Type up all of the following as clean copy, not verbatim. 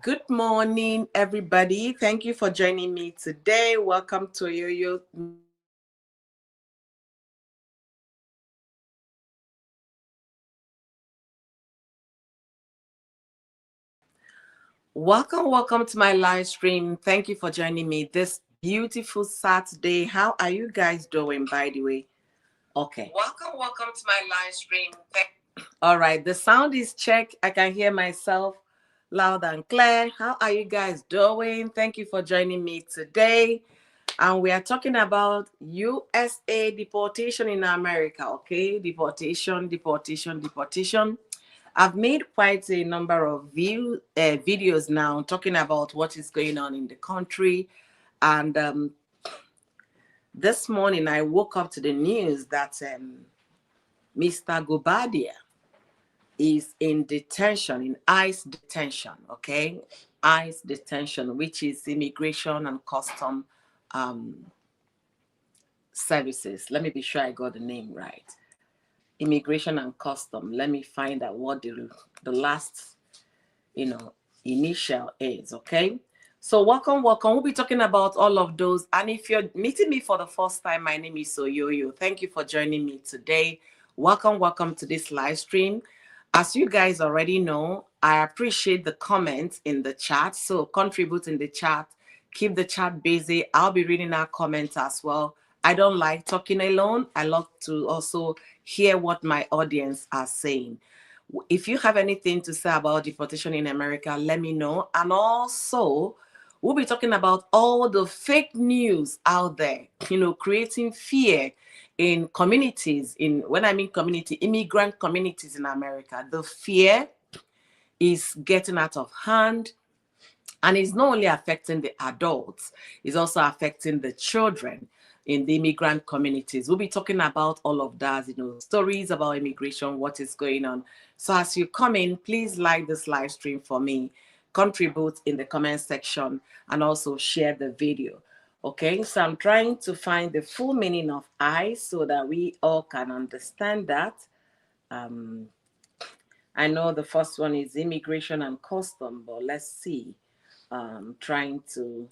Good morning, everybody. Thank you for joining me today. Welcome to Yo-Yo. Welcome to my live stream. Thank you for joining me this beautiful Saturday. How are you guys doing, by the way? Okay. Welcome to my live stream. All right, the sound is checked. I can hear myself loud and clear. How are you guys doing? Thank you for joining me today. And we are talking about USA deportation in America, okay? Deportation. I've made quite a number of videos now talking about what is going on in the country. And this morning I woke up to the news that Mr. Gobadia is in detention, in ICE detention, okay? ICE detention, which is Immigration and Custom Services. Let me be sure I got the name right. Immigration and Custom. Let me find out what the last, initial is, okay? So welcome. We'll be talking about all of those. And if you're meeting me for the first time, my name is Soyoyo. Thank you for joining me today. Welcome to this live stream. As you guys already know, I appreciate the comments in the chat. So contribute in the chat. Keep the chat busy. I'll be reading our comments as well. I don't like talking alone. I love to also hear what my audience are saying. If you have anything to say about deportation in America, let me know. And also, we'll be talking about all the fake news out there, creating fear in communities, when I mean community, immigrant communities in America. The fear is getting out of hand. And it's not only affecting the adults, it's also affecting the children in the immigrant communities. We'll be talking about all of that, stories about immigration, what is going on. So as you come in, please like this live stream for me, contribute in the comment section, and also share the video. Okay, so I'm trying to find the full meaning of ICE so that we all can understand that. I know the first one is Immigration and Custom, but let's see. Trying to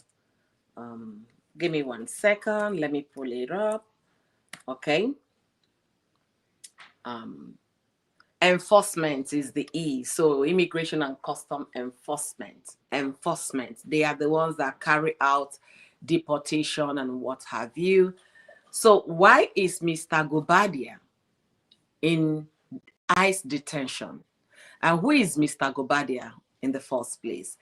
give me 1 second. Let me pull it up. Okay. Enforcement is the E. So Immigration and Custom Enforcement. They are the ones that carry out deportation and what have you. So why is Mr. Gobadia in ICE detention? And who is Mr. Gobadia in the first place?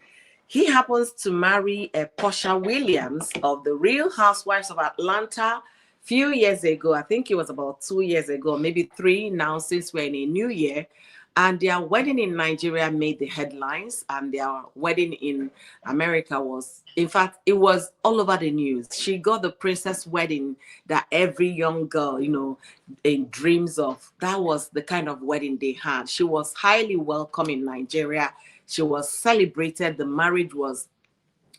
He happens to marry a Porsha Williams of the Real Housewives of Atlanta few years ago. I think it was about 2 years ago, maybe 3 now, since we're in a new year. And their wedding in Nigeria made the headlines, and their wedding in America was, in fact, it was all over the news. She got the princess wedding that every young girl, in dreams of. That was the kind of wedding they had. She was highly welcome in Nigeria. She was celebrated. The marriage was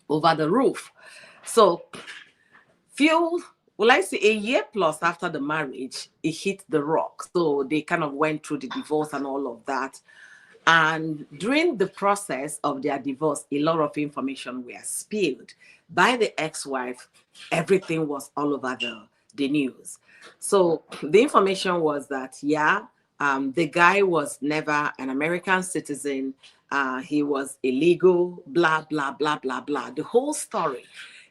over the roof. So a year plus after the marriage, it hit the rock. So they kind of went through the divorce and all of that. And during the process of their divorce, a lot of information were spilled by the ex-wife. Everything was all over the news. So the information was that, the guy was never an American citizen. He was illegal, blah, blah, blah, blah, blah. The whole story.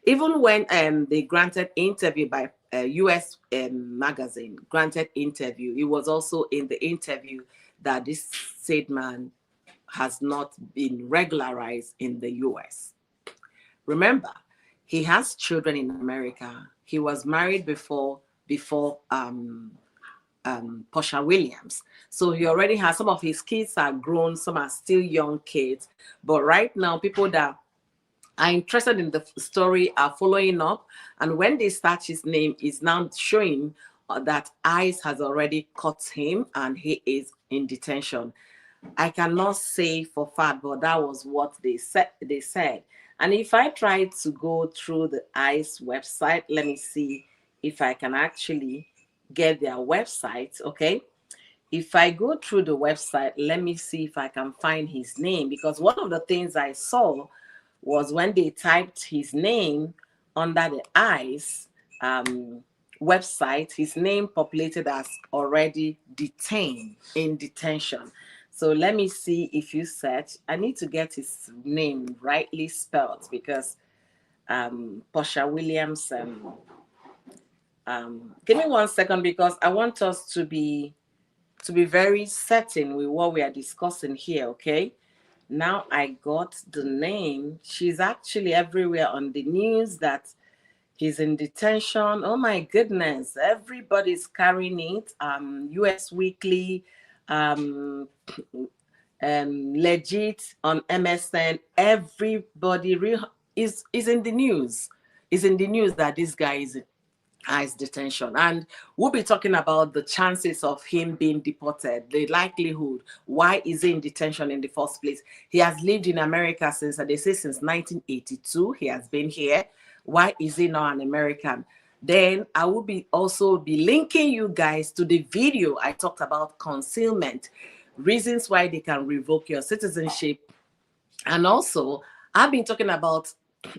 Even when they granted interview by U.S. magazine, granted interview, it was also in the interview that this said man has not been regularized in the U.S. Remember, he has children in America. He was married before Porsha Williams. So he already has, some of his kids are grown, some are still young kids. But right now, people that are interested in the story are following up. And when they search his name, is now showing that ICE has already caught him and he is in detention. I cannot say for fact, but that was what they said. And if I try to go through the ICE website, let me see if I can actually get their website, okay? If I go through the website, let me see if I can find his name, because one of the things I saw was when they typed his name under the ICE website, his name populated as already detained, in detention. So let me see if you search. I need to get his name rightly spelled, because Porsha Williams. Give me 1 second, because I want us to be very certain with what we are discussing here. Okay. Now I got the name. She's actually everywhere on the news that he's in detention. Oh my goodness. Everybody's carrying it. US Weekly, Legit on MSN. Everybody is in the news. Is in the news that this guy is ICE detention. And we'll be talking about the chances of him being deported, the likelihood. Why is he in detention in the first place? He has lived in America since, they say, since 1982. He has been here. Why is he not an American? Then I will also be linking you guys to the video I talked about concealment, reasons why they can revoke your citizenship. And also, I've been talking about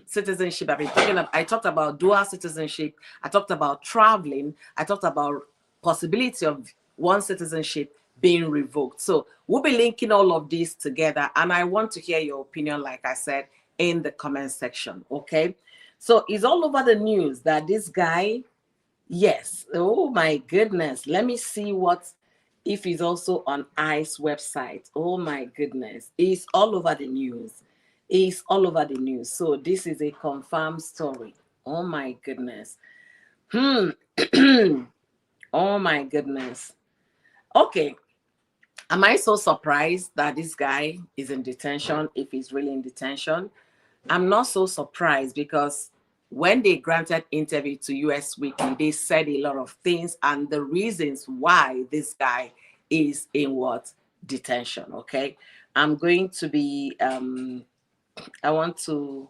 citizenship. I talked about dual citizenship. I talked about traveling. I talked about possibility of one citizenship being revoked. So we'll be linking all of these together. And I want to hear your opinion, like I said, in the comment section. Okay. So it's all over the news that this guy, yes. Oh my goodness. Let me see if he's also on ICE website. Oh my goodness. It's all over the news. It's all over the news. So this is a confirmed story. Oh my goodness. Oh my goodness. Okay. Am I so surprised that this guy is in detention, if he's really in detention? I'm not so surprised, because when they granted interview to US Weekly, they said a lot of things and the reasons why this guy is in detention. Okay. I'm going to be, I want to,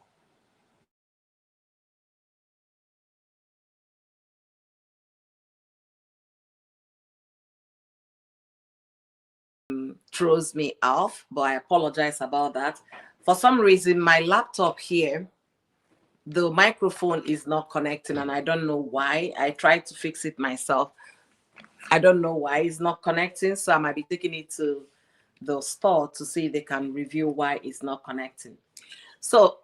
throws me off, but I apologize about that. For some reason, my laptop here, the microphone is not connecting, and I don't know why. I tried to fix it myself. I don't know why it's not connecting, so I might be taking it to the store to see if they can review why it's not connecting. So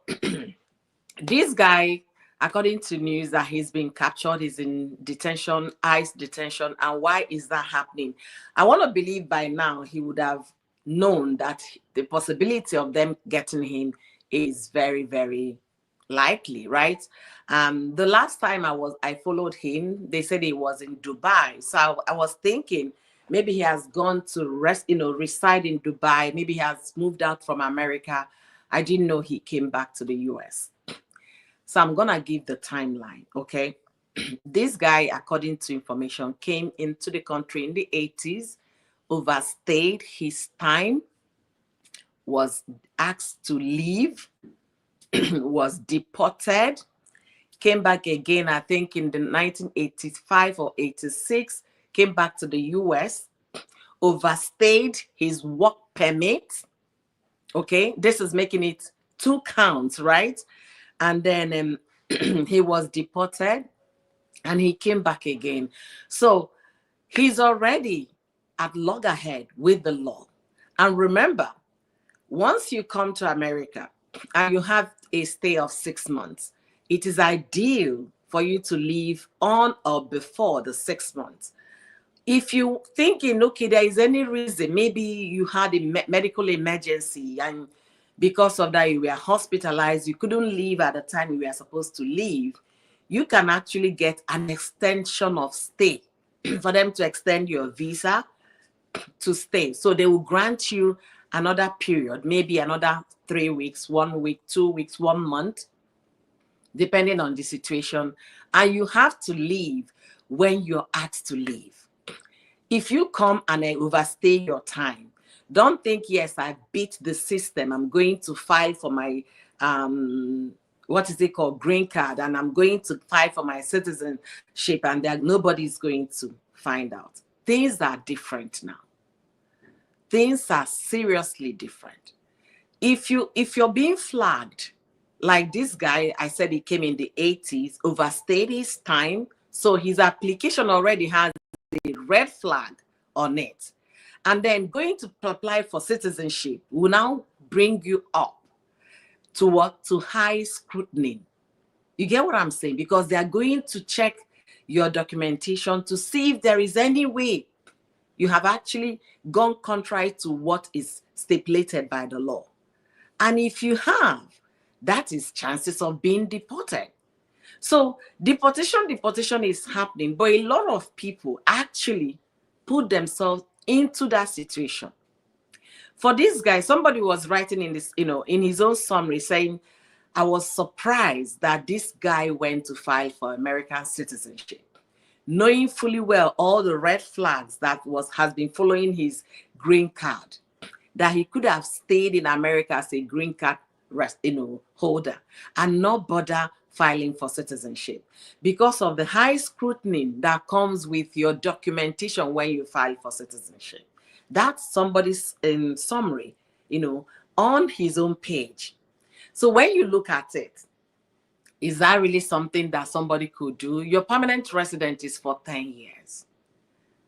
this guy, according to news, that he's been captured, he's in detention, ICE detention. And why is that happening? I want to believe by now he would have known that the possibility of them getting him is very, very likely, right? The last time I followed him, they said he was in Dubai. So I was thinking maybe he has gone to reside in Dubai. Maybe he has moved out from America. I didn't know he came back to the US. So I'm going to give the timeline, okay? This guy, according to information, came into the country in the 80s, overstayed his time, was asked to leave, was deported, came back again, I think in the 1985 or 86, came back to the US, overstayed his work permit, okay? This is making it 2 counts, right? And then he was deported and he came back again. So he's already at loggerhead with the law. And remember, once you come to America and you have a stay of 6 months, it is ideal for you to leave on or before the 6 months. If you thinking, okay, there is any reason, maybe you had a medical emergency and because of that you were hospitalized, you couldn't leave at the time you were supposed to leave, you can actually get an extension of stay for them to extend your visa to stay. So they will grant you another period, maybe another 3 weeks, 1 week, 2 weeks, 1 month, depending on the situation. And you have to leave when you're asked to leave. If you come and I overstay your time, don't think, yes, I beat the system. I'm going to file for my, what is it called, green card, and I'm going to file for my citizenship, and that nobody's going to find out. Things are different now. things are seriously different. If you're being flagged, like this guy, I said he came in the 80s, overstayed his time, so his application already has a red flag on it. And then going to apply for citizenship will now bring you up to what? To high scrutiny. You get what I'm saying? Because they are going to check your documentation to see if there is any way you have actually gone contrary to what is stipulated by the law. And if you have, that is chances of being deported. So deportation is happening, but a lot of people actually put themselves into that situation. For this guy, somebody was writing in this, in his own summary saying, I was surprised that this guy went to file for American citizenship, knowing fully well all the red flags that has been following his green card, that he could have stayed in America as a green card holder and not bother filing for citizenship because of the high scrutiny that comes with your documentation when you file for citizenship. That's somebody's summary, on his own page. So when you look at it, is that really something that somebody could do? Your permanent resident is for 10 years.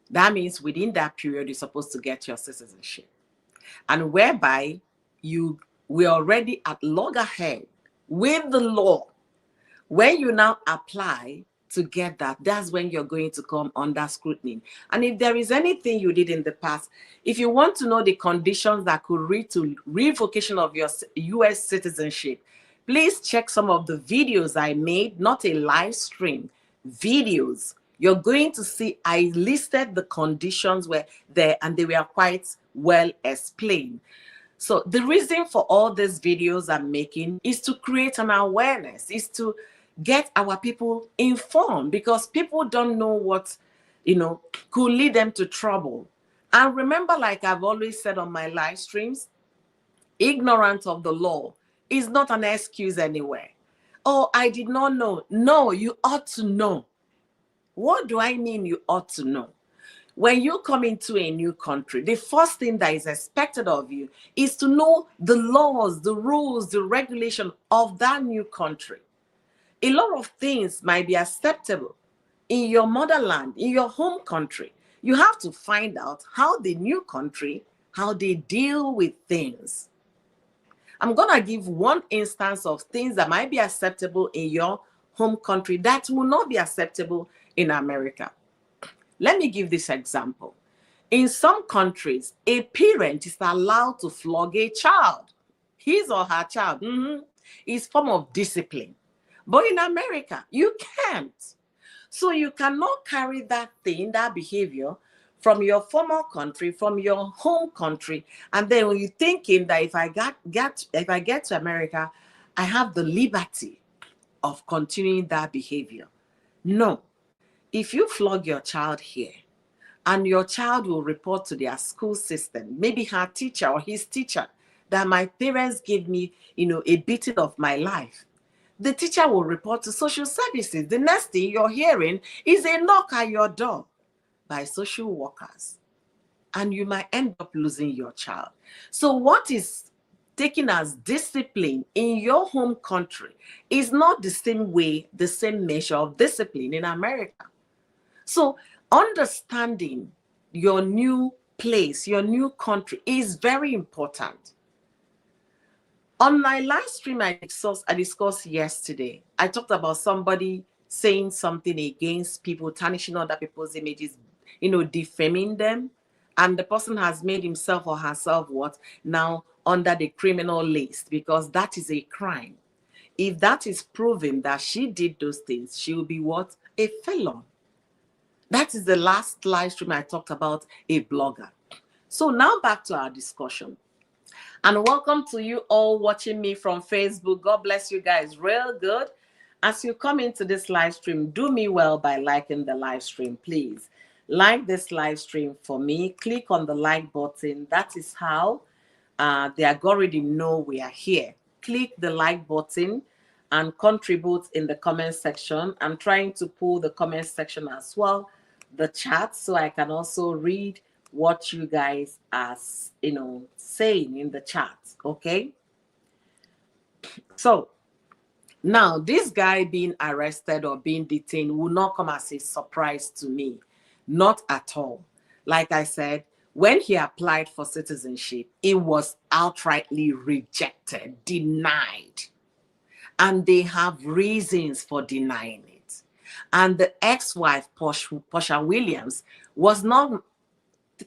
That means within that period, you're supposed to get your citizenship. And whereby we're already at loggerhead with the law. When you now apply to get that, that's when you're going to come under scrutiny. And if there is anything you did in the past, if you want to know the conditions that could lead to revocation of your US citizenship, please check some of the videos I made, not a live stream, videos. You're going to see I listed the conditions were there and they were quite well explained. So the reason for all these videos I'm making is to create an awareness, is to get our people informed, because people don't know what, could lead them to trouble. And remember, like I've always said on my live streams, ignorance of the law is not an excuse anywhere. Oh, I did not know. No, you ought to know. What do I mean you ought to know? When you come into a new country, the first thing that is expected of you is to know the laws, the rules, the regulation of that new country. A lot of things might be acceptable in your motherland, in your home country. You have to find out how the new country, how they deal with things. I'm going to give one instance of things that might be acceptable in your home country that will not be acceptable in America. Let me give this example. In some countries, a parent is allowed to flog a child, his or her child. It's a form of discipline. But in America, you can't. So you cannot carry that thing, that behavior from your former country, from your home country. And then when you're thinking that if I get to America, I have the liberty of continuing that behavior. No. If you flog your child here, and your child will report to their school system, maybe her teacher or his teacher, that my parents gave me, a beating of my life. The teacher will report to social services. The next thing you're hearing is a knock at your door by social workers. And you might end up losing your child. So what is taken as discipline in your home country is not the same way, the same measure of discipline in America. So understanding your new place, your new country is very important. On my live stream I discussed yesterday, I talked about somebody saying something against people, tarnishing other people's images, defaming them. And the person has made himself or herself what? Now under the criminal list, because that is a crime. If that is proven that she did those things, she will be what? A felon. That is the last live stream I talked about a blogger. So now back to our discussion. And welcome to you all watching me from Facebook. God bless you guys real good. As you come into this live stream, do me well by liking the live stream, please. Like this live stream for me. Click on the like button. That is how the algorithm know we are here. Click the like button and contribute in the comment section. I'm trying to pull the comment section as well, the chat, so I can also read what you guys are, saying in the chat. Okay. So now this guy being arrested or being detained will not come as a surprise to me. Not at all. Like I said, when he applied for citizenship, it was outrightly rejected, denied. And they have reasons for denying it. And the ex-wife, Porsha Williams, was not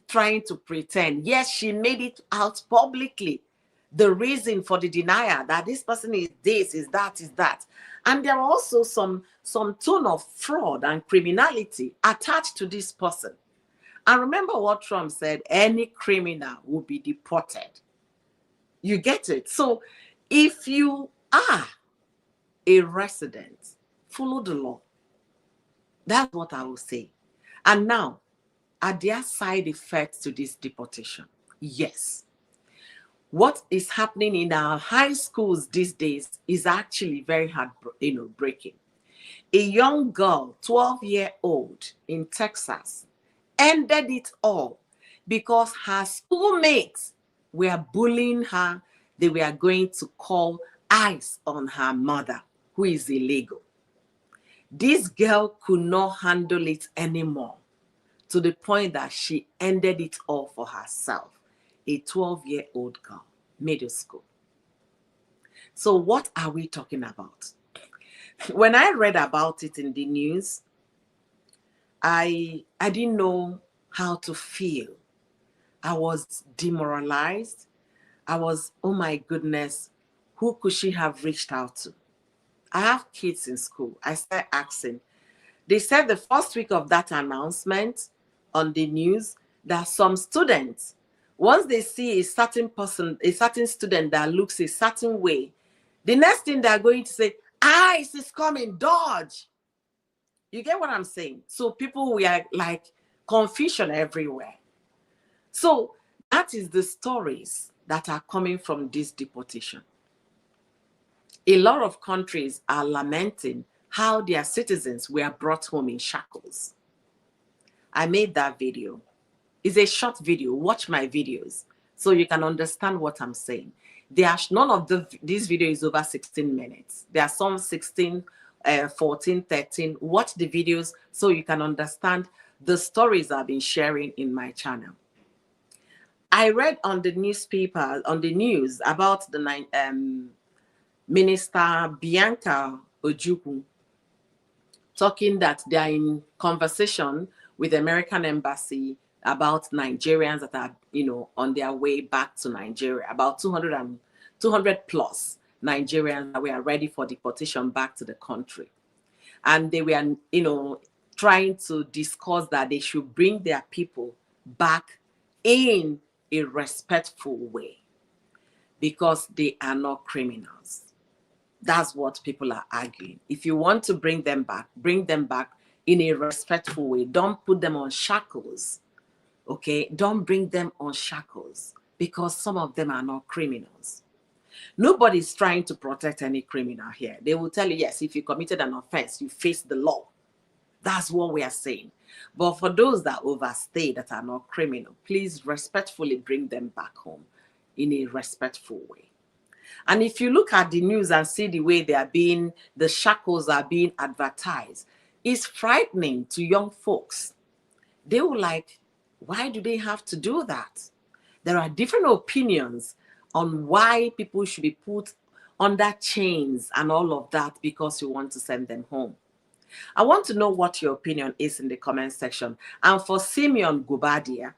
trying to pretend. Yes, she made it out publicly. The reason for the denial that this person is this, is that, is that. And there are also some tone of fraud and criminality attached to this person. And remember what Trump said, any criminal will be deported. You get it? So if you are a resident, follow the law. That's what I will say. And now, are there side effects to this deportation? Yes. What is happening in our high schools these days is actually very breaking. A young girl, 12-year-old in Texas, ended it all because her schoolmates were bullying her. They were going to call ICE on her mother, who is illegal. This girl could not handle it anymore, to the point that she ended it all for herself. A 12-year-old girl, middle school. So what are we talking about? When I read about it in the news, I didn't know how to feel. I was demoralized. I was, oh my goodness, who could she have reached out to? I have kids in school. I started asking. They said the first week of that announcement on the news that some students, once they see a certain person, a certain student that looks a certain way, the next thing they're going to say, ICE is coming, dodge. You get what I'm saying? So people were like confusion everywhere. So that is the stories that are coming from this deportation. A lot of countries are lamenting how their citizens were brought home in shackles. I made that video. It's a short video. Watch my videos so you can understand what I'm saying. None of this video is over 16 minutes. There are some 16, 14, 13. Watch the videos so you can understand the stories I've been sharing in my channel. I read on the newspaper, on the news about the Minister Bianca Ojukwu talking that they are in conversation with the American embassy about Nigerians that are, on their way back to Nigeria, about 200 plus Nigerians that were ready for deportation back to the country. And they were, trying to discuss that they should bring their people back in a respectful way because they are not criminals. That's what people are arguing. If you want to bring them back in a respectful way. Don't put them on shackles. Okay? Don't bring them on shackles because some of them are not criminals. Nobody's trying to protect any criminal here. They will tell you, yes, if you committed an offense, you face the law. That's what we are saying. But for those that overstay, that are not criminal, please respectfully bring them back home in a respectful way. And if you look at the news and see the way the shackles are being advertised, it's frightening to young folks. They will like, why do they have to do that? There are different opinions on why people should be put under chains and all of that because you want to send them home. I want to know what your opinion is in the comment section. And for Simeon Gubadia,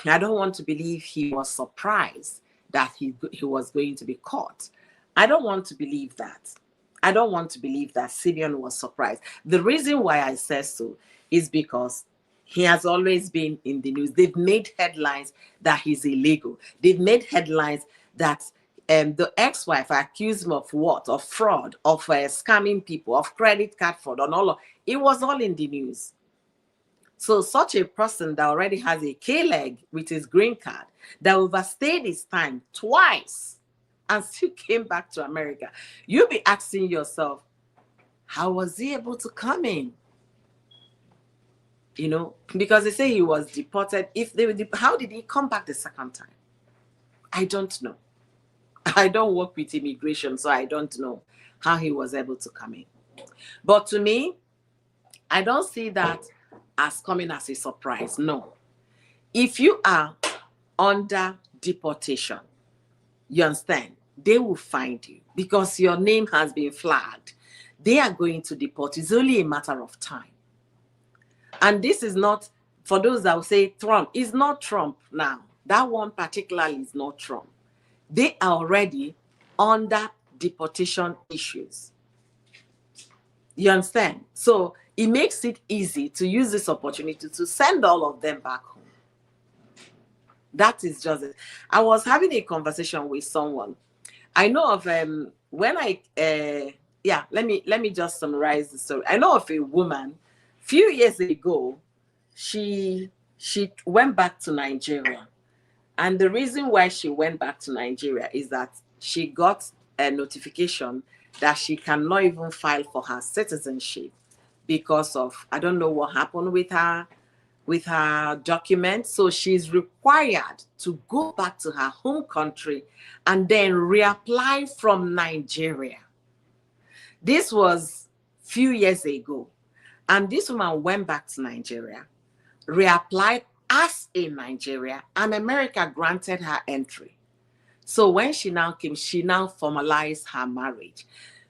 I don't want to believe he was surprised that he was going to be caught. I don't want to believe that. I don't want to believe that Simeon was surprised. The reason why I say so is because he has always been in the news. They've made headlines that he's illegal. They've made headlines that the ex-wife accused him of what? Of fraud, of scamming people, of credit card fraud, and all of it. Was all in the news. So such a person that already has a K-leg with his green card, that overstayed his time twice and still came back to America, you'll be asking yourself, how was he able to come in? you know, because they say he was deported. If they were, how did he come back the second time? I don't know. I don't work with immigration, so I don't know how he was able to come in. But to me, I don't see that as coming as a surprise. No. If you are under deportation, you understand, they will find you because your name has been flagged. They are going to deport. It's only a matter of time. And this is not, for those that will say Trump, it's not Trump now. That one particularly is not Trump. They are already under deportation issues. You understand? So it makes it easy to use this opportunity to send all of them back home. That is just it. I was having a conversation with someone. I know of when I yeah, let me just summarize the story. I know of a woman few years ago, she went back to Nigeria. And the reason why she went back to Nigeria is that she got a notification that she cannot even file for her citizenship because of, I don't know what happened with her documents. So she's required to go back to her home country and then reapply from Nigeria. This was few years ago. And this woman went back to Nigeria, reapplied as a Nigeria, and America granted her entry. So when she now came, she now formalized her marriage.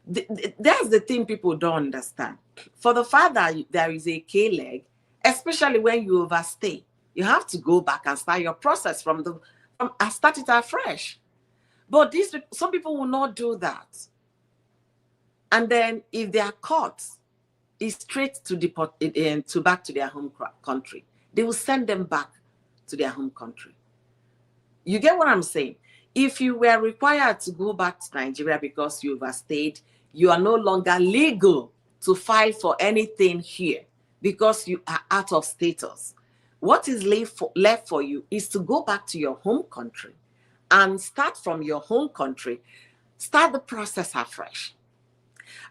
That's the thing people don't understand. For the fact that there is a K-leg, especially when you overstay, you have to go back and start your process from start it afresh. But some people will not do that. And then if they are caught, it's straight to back to their home country. They will send them back to their home country. You get what I'm saying? If you were required to go back to Nigeria because you overstayed, you are no longer legal to file for anything here because you are out of status. What is left for you is to go back to your home country and start from your home country, start the process afresh.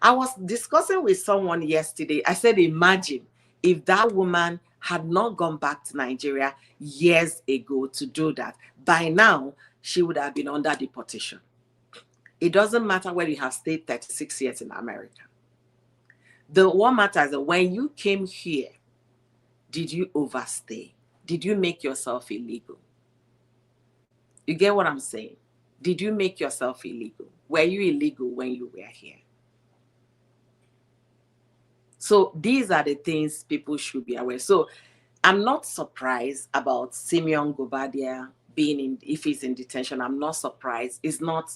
I was discussing with someone yesterday. I said, imagine if that woman had not gone back to Nigeria years ago to do that. By now, she would have been under deportation. It doesn't matter whether you have stayed 36 years in America. The one matters is that when you came here, did you overstay? Did you make yourself illegal? You get what I'm saying? Did you make yourself illegal? Were you illegal when you were here? So these are the things people should be aware. So I'm not surprised about Simeon Gobadia being if he's in detention. I'm not surprised. It's not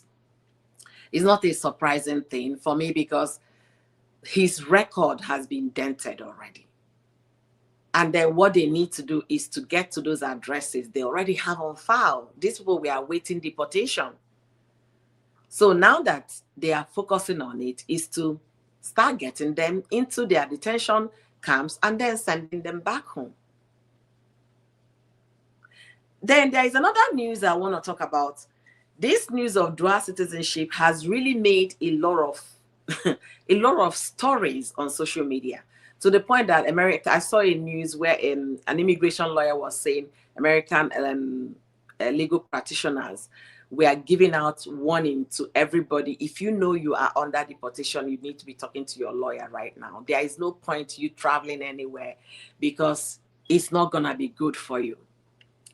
a surprising thing for me because his record has been dented already. And then what they need to do is to get to those addresses they already have on file. These people were awaiting deportation. So now that they are focusing on it is to start getting them into their detention camps and then sending them back home. Then there is another news I want to talk about. This news of dual citizenship has really made a lot of stories on social media, to the point that America, I saw a news where an immigration lawyer was saying American legal practitioners were giving out warning to everybody. If you know you are under deportation, you need to be talking to your lawyer right now. There is no point you traveling anywhere because it's not going to be good for you.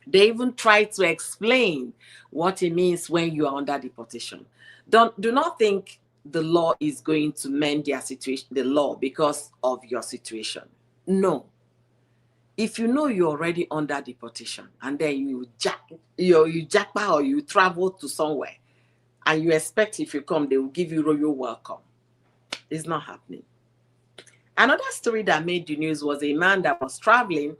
They even try to explain what it means when you are under deportation. Do not think the law is going to mend their situation, the law, because of your situation. No. If you know you're already under deportation and then you jackpot or you travel to somewhere and you expect if you come, they will give you royal welcome. It's not happening. Another story that made the news was a man that was traveling.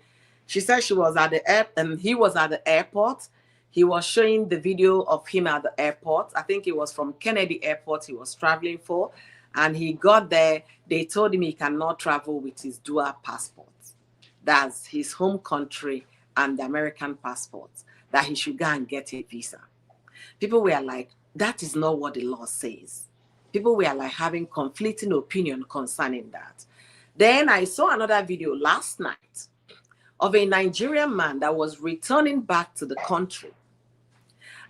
She said she was at the airport and he was at the airport. He was showing the video of him at the airport. I think it was from Kennedy Airport he was traveling for. And he got there. They told him he cannot travel with his dual passport. That's his home country and the American passport, that he should go and get a visa. People were like, that is not what the law says. People were like having conflicting opinion concerning that. Then I saw another video last night of a Nigerian man that was returning back to the country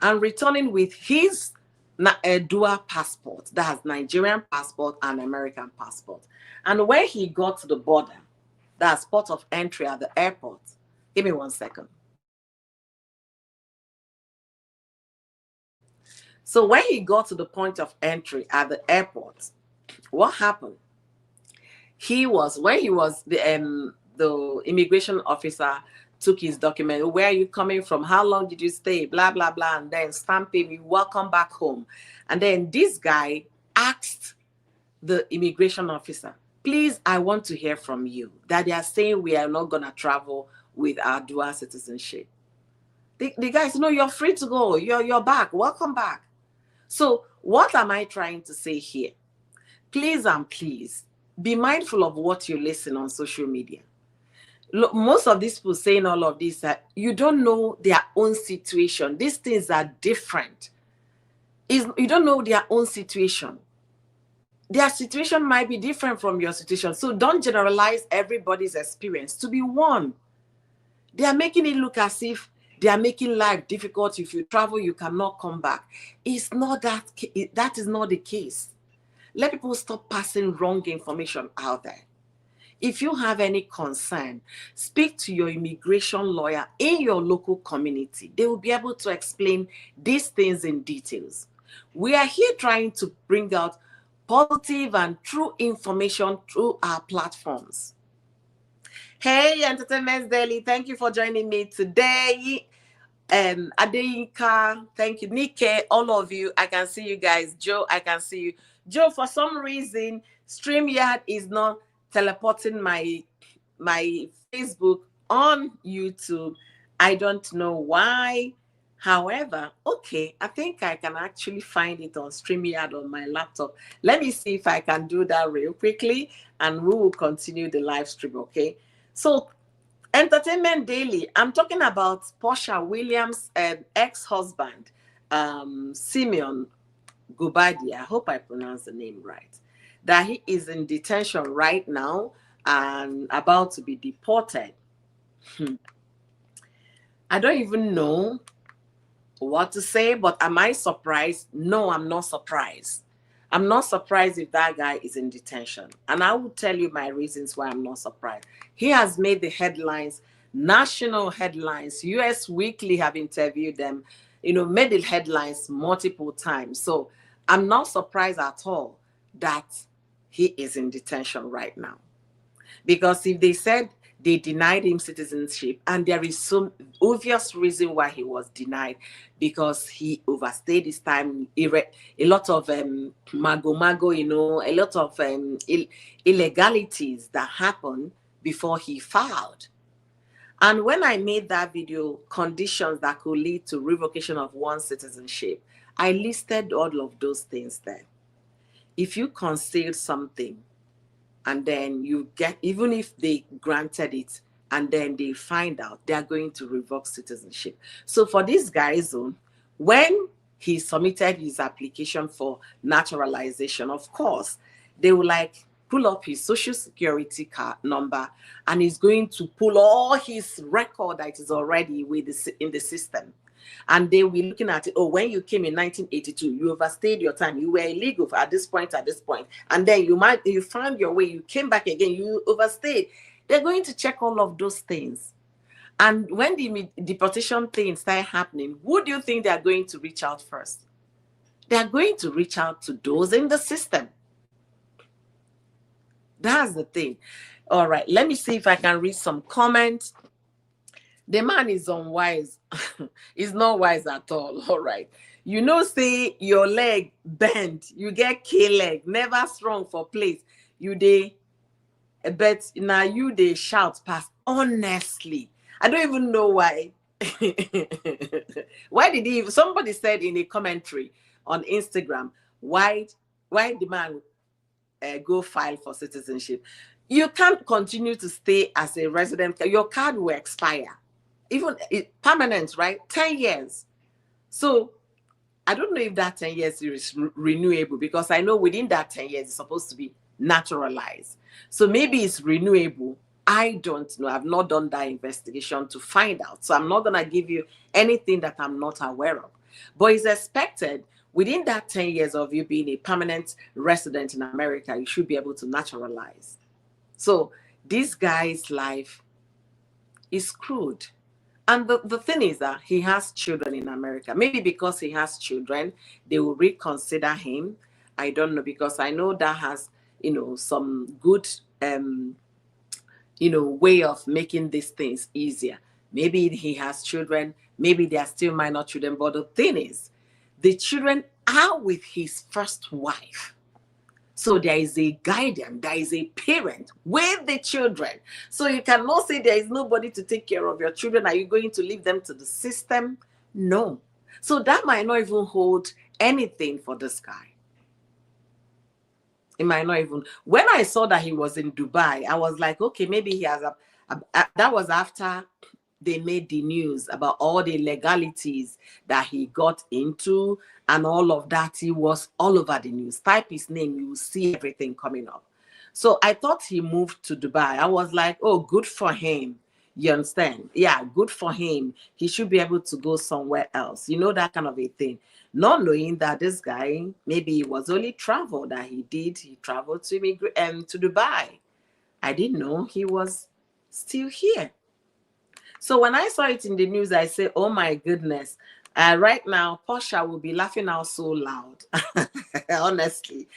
and returning with his dual passport, that has Nigerian passport and American passport. And when he got to the border, that's port of entry at the airport. Give me 1 second. So when he got to the point of entry at the airport, what happened? When he was the immigration officer took his document. Where are you coming from? How long did you stay? Blah blah blah, and then stamping you, welcome back home. And then this guy asked the immigration officer, please, I want to hear from you that they are saying we are not gonna travel with our dual citizenship. The guy said, no, you're free to go. You're back. Welcome back. So what am I trying to say here? Please and please be mindful of what you listen on social media. Look, most of these people saying all of this, you don't know their own situation. These things are different. You don't know their own situation. Their situation might be different from your situation. So don't generalize everybody's experience to be one. They are making it look as if they are making life difficult. If you travel, you cannot come back. It's not that. That is not the case. Let people stop passing wrong information out there. If you have any concern, speak to your immigration lawyer in your local community. They will be able to explain these things in details. We are here trying to bring out positive and true information through our platforms. Hey, Entertainment Daily, thank you for joining me today. Adeyinka, thank you. Nike, all of you, I can see you guys. Joe, I can see you. Joe, for some reason, StreamYard is not teleporting my Facebook on YouTube. I don't know why. However, okay, I think I can actually find it on StreamYard on my laptop. Let me see if I can do that real quickly, and we will continue the live stream, okay? So, Entertainment Daily, I'm talking about Porsha Williams' ex-husband, Simeon Gubadi. I hope I pronounced the name right. That he is in detention right now and about to be deported. I don't even know what to say, but am I surprised? No, I'm not surprised. I'm not surprised if that guy is in detention. And I will tell you my reasons why I'm not surprised. He has made the headlines, national headlines. US Weekly have interviewed them, made the headlines multiple times. So I'm not surprised at all that he is in detention right now. Because if they said they denied him citizenship, and there is some obvious reason why he was denied, because he overstayed his time, a lot of mago, a lot of illegalities that happened before he filed. And when I made that video, conditions that could lead to revocation of one's citizenship, I listed all of those things there. If you conceal something, and then you get, even if they granted it and then they find out, they are going to revoke citizenship. So for this guy's own, when he submitted his application for naturalization, of course, they will pull up his social security card number, and he's going to pull all his record that is already in the system. And they will be looking at it. Oh, when you came in 1982, you overstayed your time. You were illegal at this point. And then you found your way. You came back again. You overstayed. They're going to check all of those things. And when the deportation thing started happening, who do you think they are going to reach out first? They are going to reach out to those in the system. That's the thing. All right. Let me see if I can read some comments. The man is unwise. He's not wise at all. All right. Say your leg bend, you get K-leg, never strong for place. But now they shout past. Honestly, I don't even know why. Why did somebody said in a commentary on Instagram, why the man go file for citizenship? You can't continue to stay as a resident. Your card will expire. Even permanent, right? 10 years. So I don't know if that 10 years is renewable, because I know within that 10 years it's supposed to be naturalized. So maybe it's renewable, I don't know. I've not done that investigation to find out. So I'm not going to give you anything that I'm not aware of. But it's expected within that 10 years of you being a permanent resident in America, you should be able to naturalize. So this guy's life is screwed. And the thing is that he has children in America. Maybe because he has children, they will reconsider him. I don't know, because I know that has, some good, way of making these things easier. Maybe he has children. Maybe they are still minor children. But the thing is, the children are with his first wife. So there is a guardian, there is a parent with the children. So you cannot say there is nobody to take care of your children. Are you going to leave them to the system? No. So that might not even hold anything for this guy. It might not even. When I saw that he was in Dubai, I was like, okay, maybe he has that was after they made the news about all the legalities that he got into and all of that. He was all over the news. Type his name, you will see everything coming up. So I thought he moved to Dubai. I was like, oh, good for him. You understand? Yeah, good for him. He should be able to go somewhere else. That kind of a thing. Not knowing that this guy, maybe it was only travel that he did. He traveled to to Dubai. I didn't know he was still here. So when I saw it in the news, I said, oh my goodness. Right now, Porsha will be laughing out so loud. Honestly.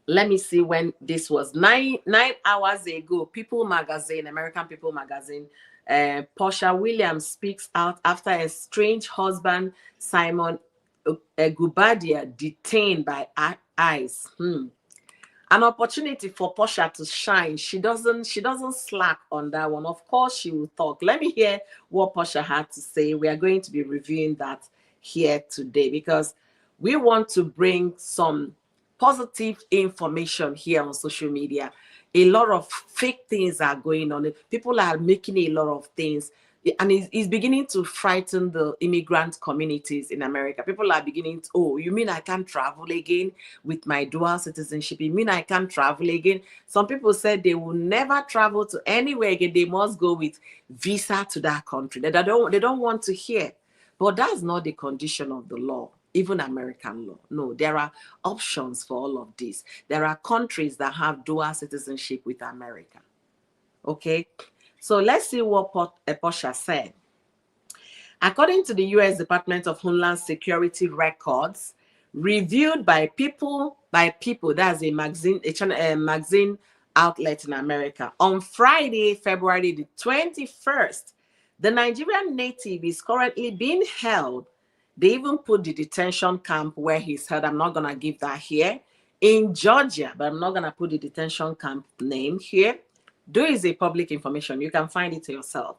Let me see when this was. 9 hours ago, People Magazine, American People Magazine, Porsha Williams speaks out after a strange husband, Simon Gubadia, detained by ICE. An opportunity for Porsha to shine. She doesn't slack on that one. Of course, she will talk. Let me hear what Porsha had to say. We are going to be reviewing that here today because we want to bring some positive information here on social media. A lot of fake things are going on. People are making a lot of things, and it's beginning to frighten the immigrant communities in America. People are beginning to, oh, you mean I can't travel again with my dual citizenship? You mean I can't travel again? Some people said they will never travel to anywhere again. They must go with visa to that country. They don't want to hear. But that's not the condition of the law, even American law. No, there are options for all of this. There are countries that have dual citizenship with America. Okay? So let's see what Porsha said. According to the U.S. Department of Homeland Security records, reviewed by people, that's a magazine outlet in America, on Friday, February the 21st, the Nigerian native is currently being held. They even put the detention camp where he's held. I'm not going to give that here. In Georgia, but I'm not going to put the detention camp name here. Though is a public information. You can find it yourself.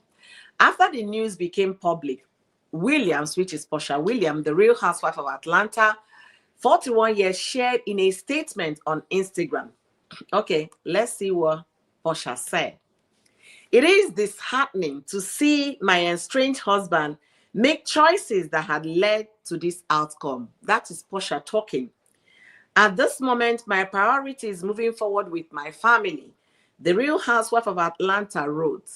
After the news became public, Williams, which is Porsha Williams, the Real Housewife of Atlanta, 41 years, shared in a statement on Instagram. Okay, let's see what Porsha said. It is disheartening to see my estranged husband make choices that had led to this outcome. That is Porsha talking. At this moment, my priority is moving forward with my family. The Real Housewife of Atlanta wrote,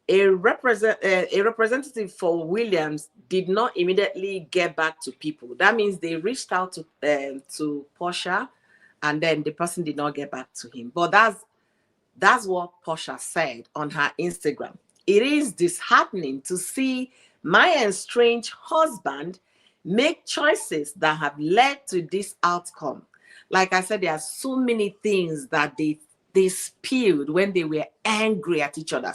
a representative for Williams did not immediately get back to people. That means they reached out to Porsha, and then the person did not get back to him. But that's what Porsha said on her Instagram. It is disheartening to see my estranged husband make choices that have led to this outcome. Like I said, there are so many things that they spilled when they were angry at each other.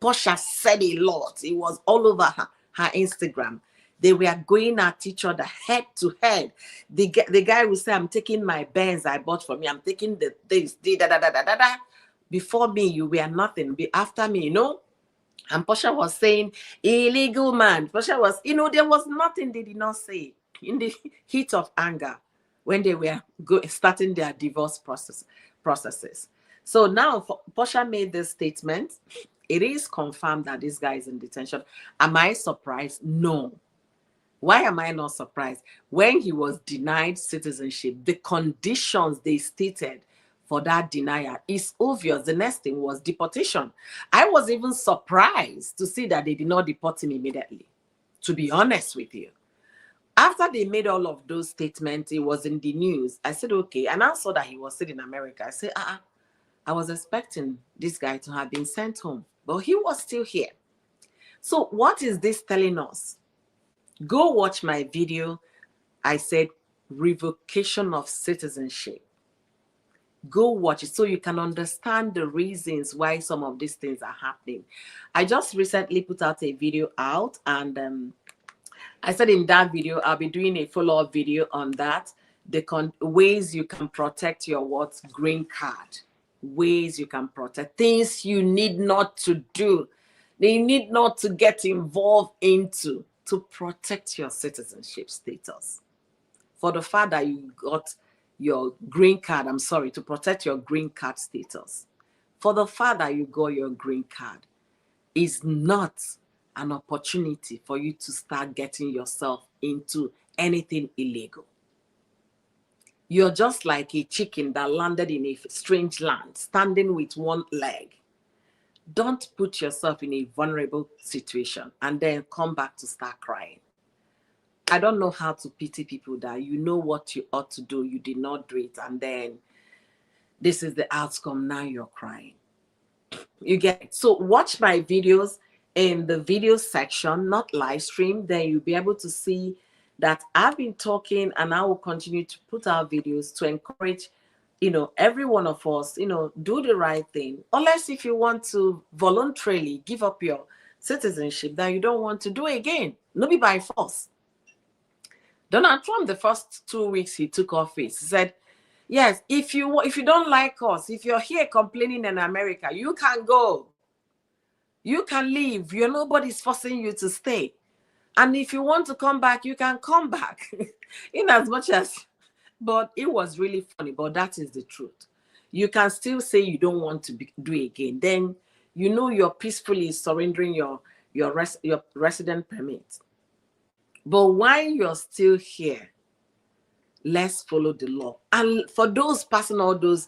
Porsha said a lot. It was all over her Instagram. They were going at each other head to head. The guy will say, I'm taking my Benz I bought for me. I'm taking this. Before me, you were nothing. Be after me, And Porsha was saying, illegal man. Porsha was, there was nothing they did not say in the heat of anger when they were starting their divorce processes. So now Porsha made this statement. It is confirmed that this guy is in detention. Am I surprised? No. Why am I not surprised? When he was denied citizenship, the conditions they stated for that denial. It's obvious. The next thing was deportation. I was even surprised to see that they did not deport him immediately, to be honest with you. After they made all of those statements, it was in the news. I said, okay. And I saw that he was still in America. I said, I was expecting this guy to have been sent home, but he was still here. So what is this telling us? Go watch my video. I said revocation of citizenship. Go watch it so you can understand the reasons why some of these things are happening. I just recently put out a video out, and I said in that video, I'll be doing a follow-up video on that. The ways you can protect your green card. Ways you can protect. Things you need not to do. They need not to get involved into to protect your citizenship status. For the fact that you got your green card, to protect your green card status. For the fact that you got your green card is not an opportunity for you to start getting yourself into anything illegal. You're just like a chicken that landed in a strange land, standing with one leg. Don't put yourself in a vulnerable situation and then come back to start crying. I don't know how to pity people that you know what you ought to do, you did not do it, and then this is the outcome, now you're crying. You get it? So watch my videos in the video section, not live stream. Then you'll be able to see that I've been talking, and I will continue to put out videos to encourage, every one of us, do the right thing. Unless if you want to voluntarily give up your citizenship that you don't want to do again, not be by force. Donald Trump, the first 2 weeks he took office, he said, yes, if you don't like us, if you're here complaining in America, you can go. You can leave. Nobody's forcing you to stay. And if you want to come back, you can come back. In as much as, but it was really funny, but that is the truth. You can still say you don't want to do it again. Then you're peacefully surrendering your resident permit. But while you're still here, let's follow the law. And for those passing all those,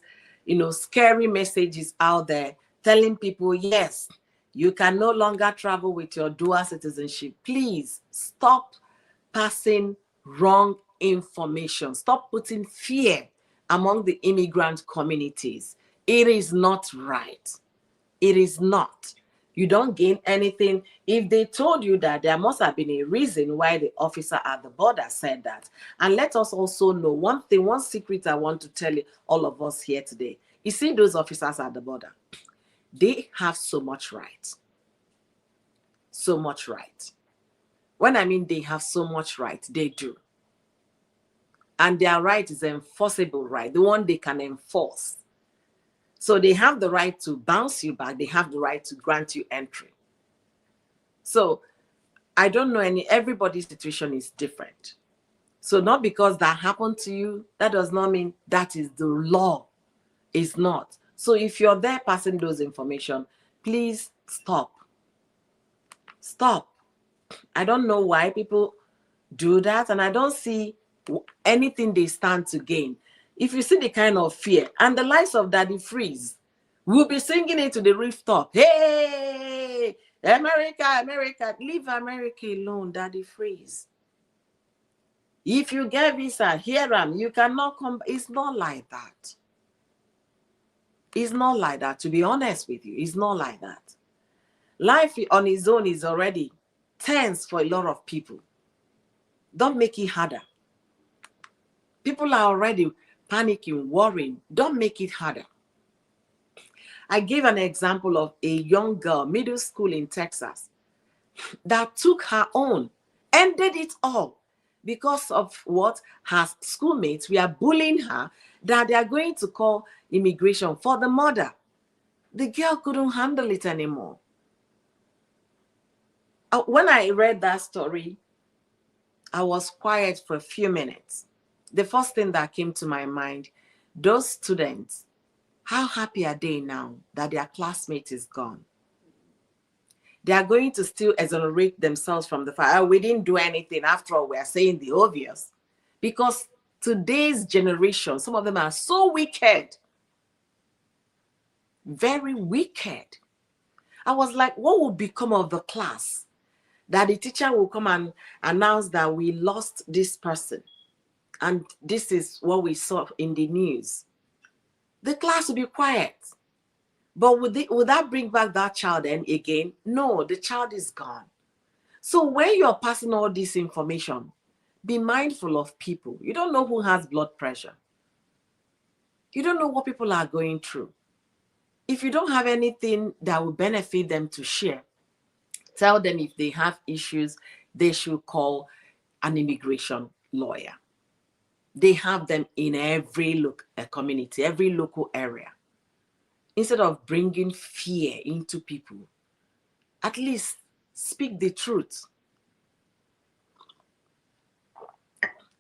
scary messages out there telling people, yes, you can no longer travel with your dual citizenship. Please stop passing wrong information. Stop putting fear among the immigrant communities. It is not right. It is not. You don't gain anything. If they told you that, there must have been a reason why the officer at the border said that. And let us also know one thing, one secret I want to tell you, all of us here today. You see those officers at the border, they have so much right. So much right. When I mean they have so much right, they do. And their right is enforceable right, the one they can enforce. So they have the right to bounce you back. They have the right to grant you entry. So I don't know everybody's situation is different. So not because that happened to you, that does not mean that is the law. It's not. So if you're there passing those information, please stop. Stop. I don't know why people do that, and I don't see anything they stand to gain. If you see the kind of fear and the likes of Daddy Freeze, we'll be singing it to the rooftop. Hey, America, America, leave America alone, Daddy Freeze. If you get visa, hear them, you cannot come. It's not like that. It's not like that, to be honest with you. It's not like that. Life on its own is already tense for a lot of people. Don't make it harder. People are already panicking, worrying. Don't make it harder. I gave an example of a young girl, middle school in Texas, that took her own, ended it all because of what her schoolmates were bullying her, that they are going to call immigration for the mother. The girl couldn't handle it anymore. When I read that story, I was quiet for a few minutes. The first thing that came to my mind, those students, how happy are they now that their classmate is gone? They are going to still exonerate themselves from the fact, we didn't do anything. After all, we are saying the obvious. Because today's generation, some of them are so wicked. very wicked. I was like, what will become of the class? That the teacher will come and announce that we lost this person. And this is what we saw in the news. The class will be quiet. But would that bring back that child then again? No, the child is gone. So when you're passing all this information, be mindful of people. You don't know who has blood pressure. You don't know what people are going through. If you don't have anything that will benefit them to share, tell them if they have issues, they should call an immigration lawyer. They have them in every community, every local area. Instead of bringing fear into people, at least speak the truth.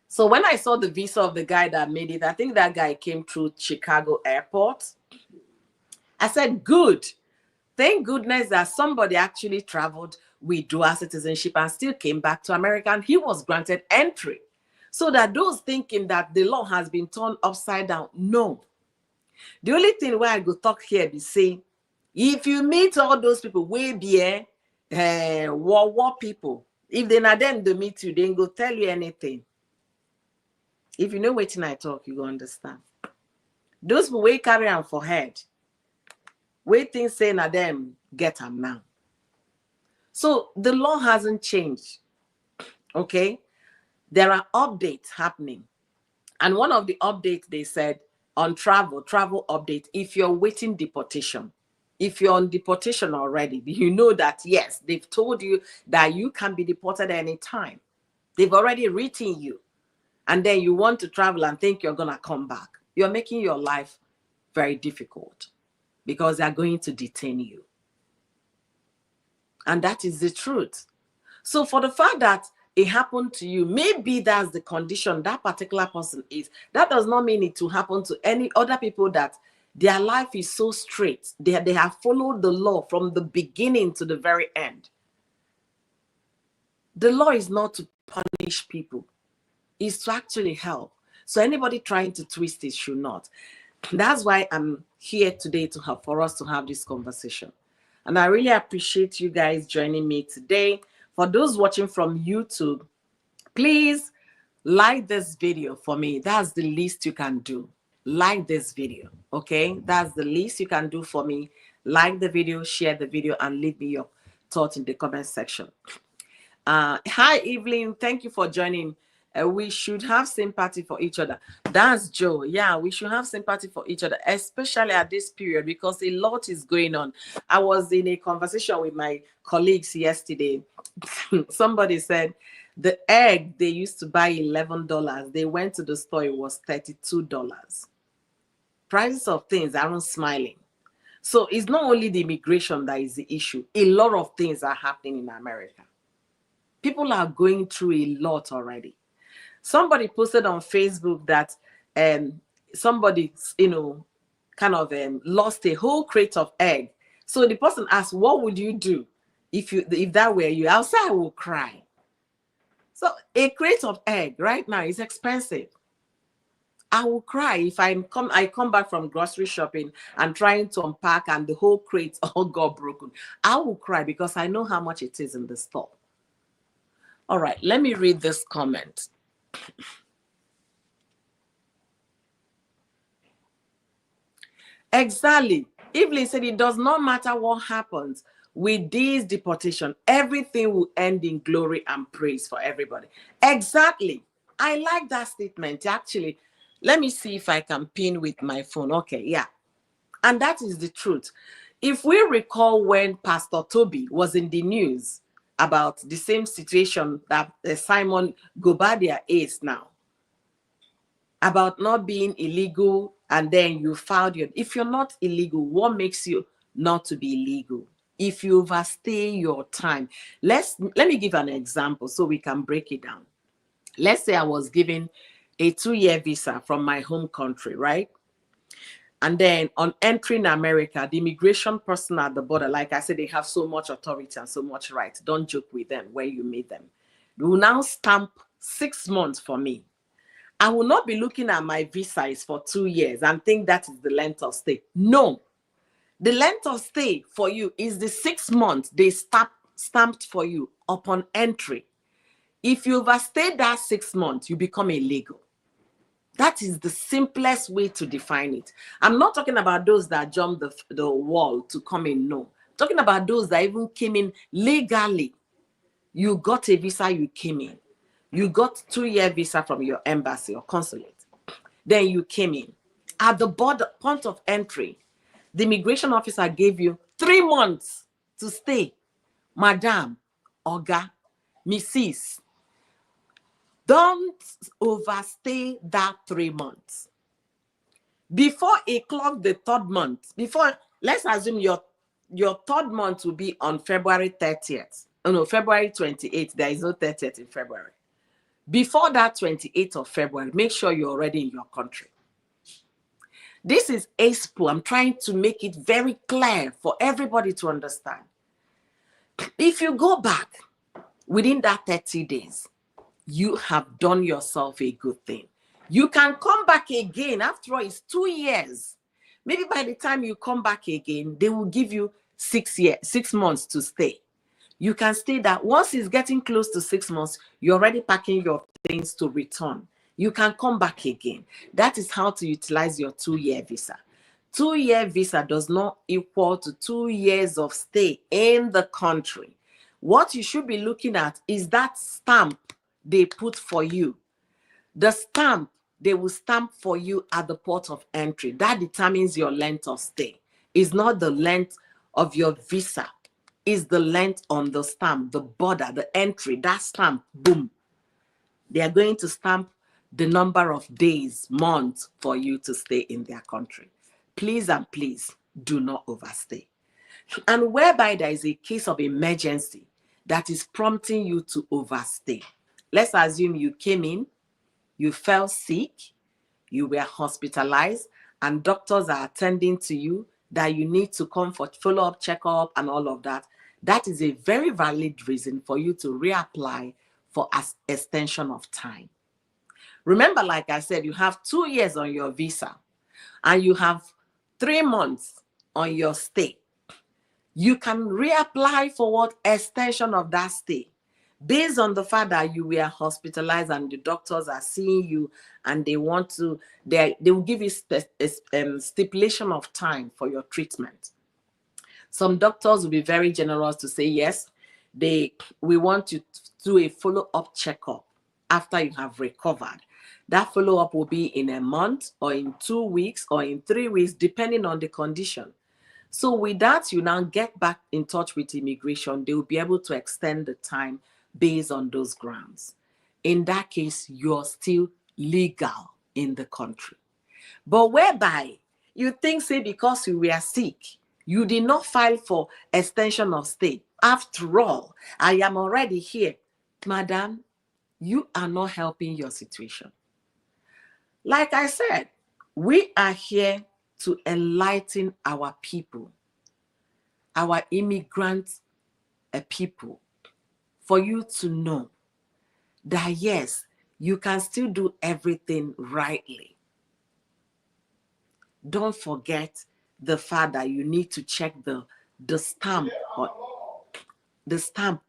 So when I saw the visa of the guy that made it, I think that guy came through Chicago airport. I said, good. Thank goodness that somebody actually traveled with dual citizenship and still came back to America, and he was granted entry. So that those thinking that the law has been turned upside down, no. The only thing where I go talk here is say, if you meet all those people way be war people, if they not them to meet you, they ain't go tell you anything. If you know what I talk, you go understand. Those people way carry on for head. Wait things say na them get them now. So the law hasn't changed. Okay. There are updates happening. And one of the updates they said on travel update, if you're waiting deportation, if you're on deportation already, you know that, yes, they've told you that you can be deported anytime. They've already written you. And then you want to travel and think you're going to come back. You're making your life very difficult because they're going to detain you. And that is the truth. So for the fact that it happened to you, maybe that's the condition that particular person is. That does not mean it to happen to any other people that their life is so straight. They have followed the law from the beginning to the very end. The law is not to punish people. It's to actually help. So anybody trying to twist it should not. That's why I'm here today to help for us to have this conversation. And I really appreciate you guys joining me today. For those watching from YouTube, please like this video for me. That's the least you can do. Like this video, okay? That's the least you can do for me. Like the video, share the video, and leave me your thoughts in the comment section. Hi, Evelyn. Thank you for joining. We should have sympathy for each other. That's Joe. Yeah, we should have sympathy for each other, especially at this period because a lot is going on. I was in a conversation with my colleagues yesterday. Somebody said the egg they used to buy $11. They went to the store, it was $32. Prices of things aren't smiling. So it's not only the immigration that is the issue. A lot of things are happening in America. People are going through a lot already. Somebody posted on Facebook that somebody, kind of lost a whole crate of egg. So the person asked, what would you do if that were you? I'll say I will cry. So a crate of egg right now is expensive. I will cry if I come back from grocery shopping and trying to unpack and the whole crate all got broken. I will cry because I know how much it is in the store. All right, let me read this comment. Exactly. Evelyn said it does not matter what happens with this deportation. Everything will end in glory and praise for everybody. Exactly. I like that statement. Actually, let me see if I can pin with my phone. Okay, yeah. And that is the truth. If we recall when Pastor Toby was in the news about the same situation that Simon Gobadia is now, about not being illegal, and then you filed if you're not illegal, what makes you not to be illegal? If you overstay your time. Let me give an example so we can break it down. Let's say I was given a 2-year visa from my home country, right? And then on entering America, the immigration person at the border, like I said, they have so much authority and so much right. Don't joke with them where you meet them. They will now stamp 6 months for me. I will not be looking at my visa is for 2 years and think that is the length of stay. No, The length of stay for you is the 6 months they stamped for you upon entry. If you overstay that 6 months, you become illegal. That is the simplest way to define it. I'm not talking about those that jumped the wall to come in. No. I'm talking about those that even came in legally. You got a visa, you came in. You got 2-year visa from your embassy or consulate. Then you came in. At the border point of entry, the immigration officer gave you 3 months to stay. Madam, Oga, Mrs., don't overstay that 3 months. Before it clocked the 3rd month, let's assume your 3rd month will be on February 30th. Oh no, February 28th. There is no 30th in February. Before that 28th of February, make sure you're already in your country. This is ASPO. I'm trying to make it very clear for everybody to understand. If you go back within that 30 days, you have done yourself a good thing. You can come back again. After all, it's 2 years. Maybe by the time you come back again, they will give you 6 months to stay. You can stay that. Once it's getting close to 6 months, you're already packing your things to return. You can come back again. That is how to utilize your 2-year visa. 2-year visa does not equal to 2 years of stay in the country. What you should be looking at is that stamp they put for you. The stamp they will stamp for you at the port of entry. That determines your length of stay. It's not the length of your visa. It's the length on the stamp, the border, the entry, that stamp, boom. They are going to stamp the number of days, months for you to stay in their country. Please and please do not overstay. And whereby there is a case of emergency that is prompting you to overstay. Let's assume you came in, you fell sick, you were hospitalized, and doctors are attending to you, that you need to come for follow-up checkup and all of that. That is a very valid reason for you to reapply for an extension of time. Remember, like I said, you have 2 years on your visa and you have 3 months on your stay. You can reapply for what extension of that stay based on the fact that you were hospitalized and the doctors are seeing you and they want to, they will give you stipulation of time for your treatment. Some doctors will be very generous to say, yes, we want you to do a follow-up checkup after you have recovered. That follow-up will be in a month or in 2 weeks or in 3 weeks, depending on the condition. So with that, you now get back in touch with immigration. They will be able to extend the time based on those grounds. In that case, you're still legal in the country. But whereby you think, say, because you were sick, you did not file for extension of stay. After all, I am already here. Madam, you are not helping your situation. Like I said, we are here to enlighten our people, our immigrant people, for you to know that yes, you can still do everything rightly. Don't forget the fact that you need to check the stamp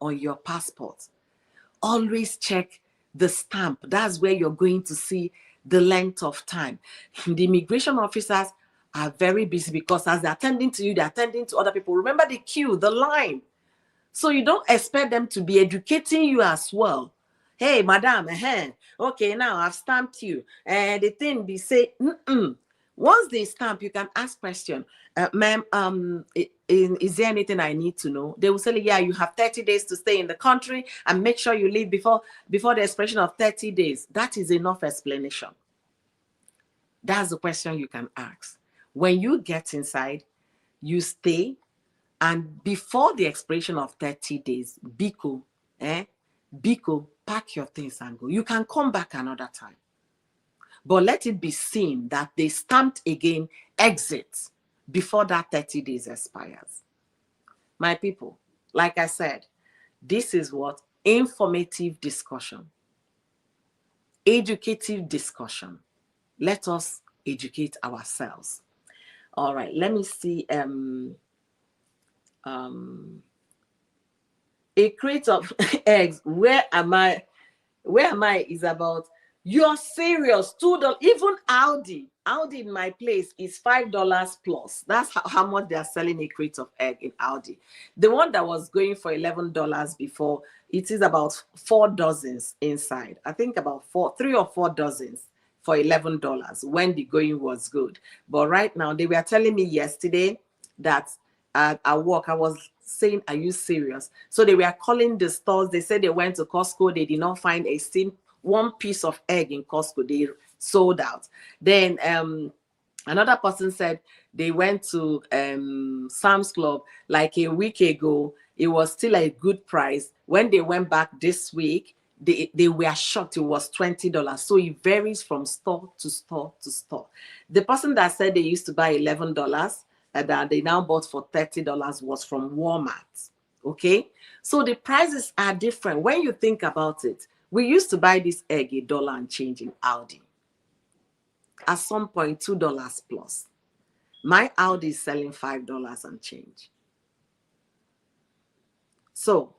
on your passport. Always check the stamp. That's where you're going to see the length of time. The immigration officers are very busy because as they're attending to you, they're attending to other people. Remember the queue, the line. So you don't expect them to be educating you as well. Hey, madam, okay, now I've stamped you. The thing they say, once they stamp, you can ask question. Ma'am, is there anything I need to know? They will say, yeah, you have 30 days to stay in the country and make sure you leave before the expiration of 30 days. That is enough explanation. That's the question you can ask. When you get inside, you stay, and before the expiration of 30 days, Biko, pack your things and go. You can come back another time. But let it be seen that they stamped again exit before that 30 days expires. My people, like I said, this is what informative discussion, educative discussion. Let us educate ourselves. All right, let me see. A crate of eggs. Where am I is about, you're serious, $2. Even Aldi in my place is $5 plus. That's how much they are selling a crate of egg in Aldi. The one that was going for $11 before, it is about 4 dozens inside. I think about 3 or 4 dozens for $11 when the going was good. But right now, they were telling me yesterday that at work, I was saying, are you serious? So they were calling the stores. They said they went to Costco. They did not find one piece of egg in Costco. They sold out. Then another person said they went to Sam's Club like a week ago. It was still a good price. When they went back this week, they were shocked. It was $20. So it varies from store to store to store. The person that said they used to buy $11 that they now bought for $30 was from Walmart. Okay, so the prices are different. When you think about it, we used to buy this egg $1 and change in Aldi. At some point, $2 plus. My Aldi is selling $5 and change. So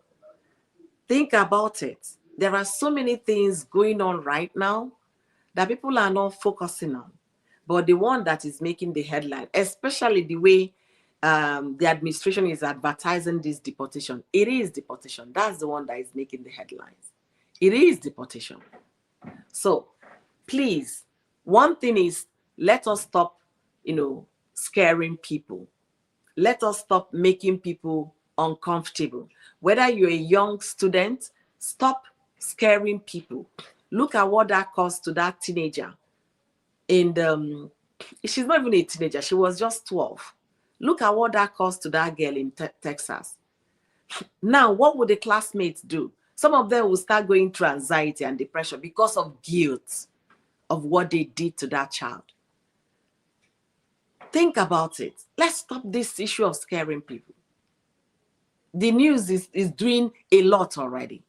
think about it. There are so many things going on right now that people are not focusing on. But the one that is making the headline, especially the way the administration is advertising this deportation, it is deportation. That's the one that is making the headlines. It is deportation. So please, one thing is, let us stop, scaring people. Let us stop making people uncomfortable. Whether you're a young student, stop scaring people. Look at what that cost to that teenager. She's not even a teenager. She was just 12. Look at what that cost to that girl in Texas. Now, what would the classmates do? Some of them will start going through anxiety and depression because of guilt of what they did to that child. Think about it. Let's stop this issue of scaring people. The news is doing a lot already.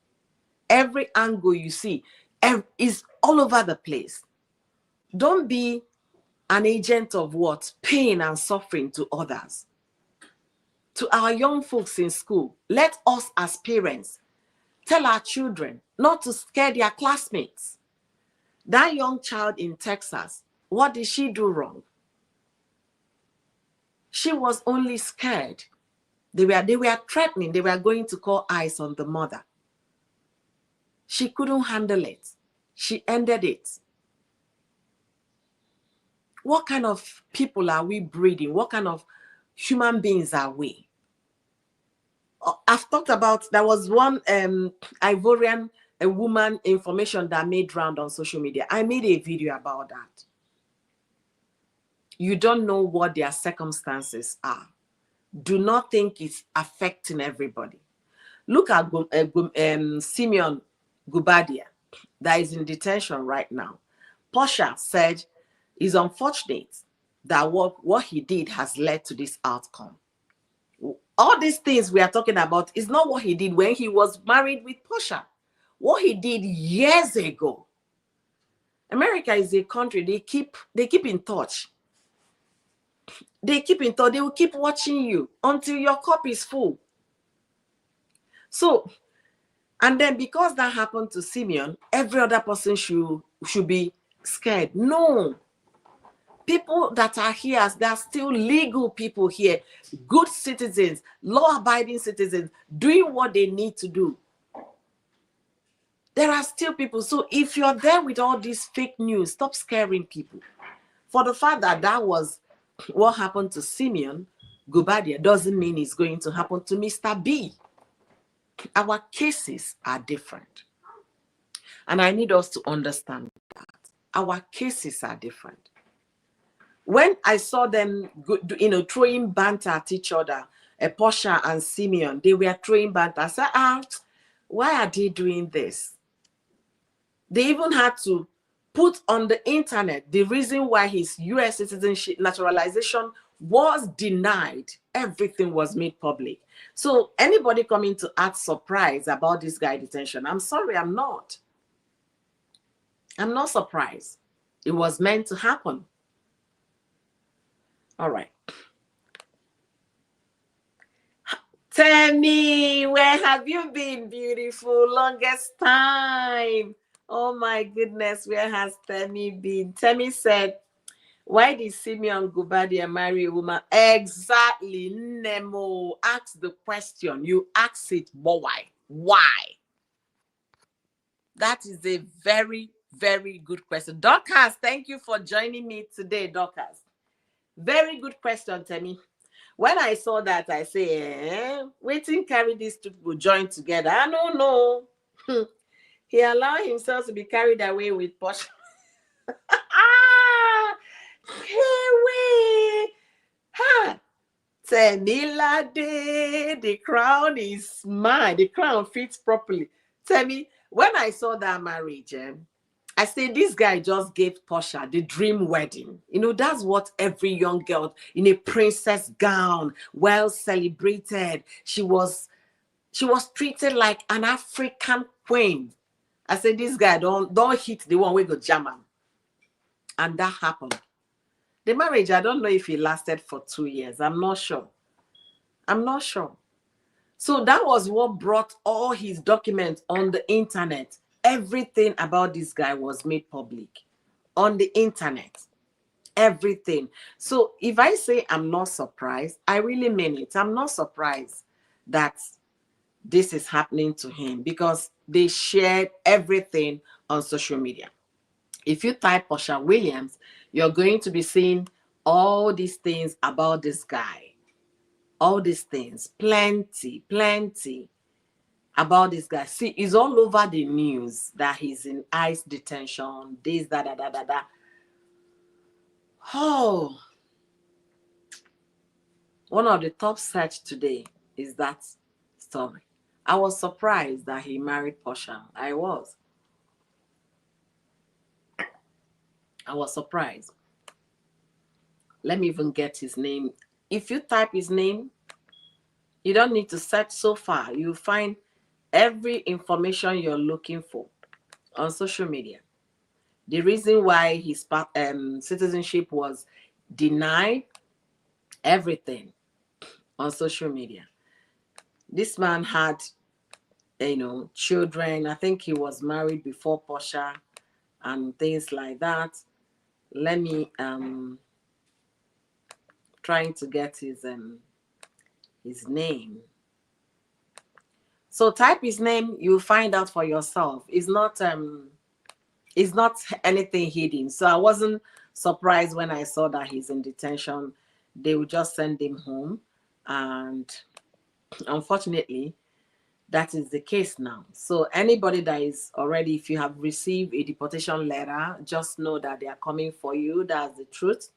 Every angle you see is all over the place. Don't be an agent of what? Pain and suffering to others. To our young folks in school, let us as parents tell our children not to scare their classmates. That young child in Texas, what did she do wrong? She was only scared. They were threatening. They were going to call ICE on the mother. She couldn't handle it. She ended it. What kind of people are we breeding? What kind of human beings are we? I've talked about, there was one Ivorian woman information that made round on social media. I made a video about that. You don't know what their circumstances are. Do not think it's affecting everybody. Look at Simeon Gubadia that is in detention right now. Porsha said it's unfortunate that what he did has led to this outcome. All these things we are talking about is not what he did when he was married with Porsha. What he did years ago. America is a country, they keep in touch. They keep in touch. They will keep watching you until your cup is full. So, and then because that happened to Simeon, every other person should be scared. No. People that are here, there are still legal people here, good citizens, law-abiding citizens, doing what they need to do. There are still people. So if you're there with all this fake news, stop scaring people. For the fact that was what happened to Simeon Gubadia doesn't mean it's going to happen to Mr. B. Our cases are different. And I need us to understand that. Our cases are different. When I saw them, throwing banter at each other, Porsha and Simeon, they were throwing banter. I said, why are they doing this? They even had to put on the internet the reason why his U.S. citizenship naturalization was denied. Everything was made public. So anybody coming to act surprised about this guy detention, I'm sorry, I'm not. I'm not surprised. It was meant to happen. All right. Tell me, where have you been, beautiful? Longest time. Oh my goodness, where has Temi been? Temi said, why did Simeon Gubadia marry a woman? Exactly, Nemo. Ask the question. You ask it, but why? Why? That is a very, very good question. Dorcas, thank you for joining me today, Dorcas. Very good question, Temi. When I saw that, I say, waiting carry these two people join together. I don't know. He allowed himself to be carried away with Porsha. Ah, hey, wait. Ha. Temilade, the crown is mine. The crown fits properly. Tell me, when I saw that marriage, I said, this guy just gave Porsha the dream wedding. You know, that's what every young girl in a princess gown, well celebrated. She was treated like an African queen. I said, this guy don't hit the one with the German. And that happened. The marriage, I don't know if it lasted for 2 years. I'm not sure. So that was what brought all his documents on the internet. Everything about this guy was made public on the internet. Everything. So if I say I'm not surprised, I really mean it. I'm not surprised that this is happening to him because they shared everything on social media. If you type Porsha Williams, you're going to be seeing all these things about this guy. All these things, plenty about this guy. See, it's all over the news that he's in ICE detention, this, that. Oh, one of the top search today is that story. I was surprised that he married Porsha. I was surprised. Let me even get his name. If you type his name, you don't need to search so far. You'll find every information you're looking for on social media. The reason why his citizenship was denied, everything on social media. This man had, children. I think he was married before Porsha and things like that. Let me trying to get his name. So type his name, you'll find out for yourself. It's not anything hidden. So I wasn't surprised when I saw that he's in detention. They would just send him home. And unfortunately, that is the case now. So anybody that is already, if you have received a deportation letter, just know that they are coming for you. That's the truth.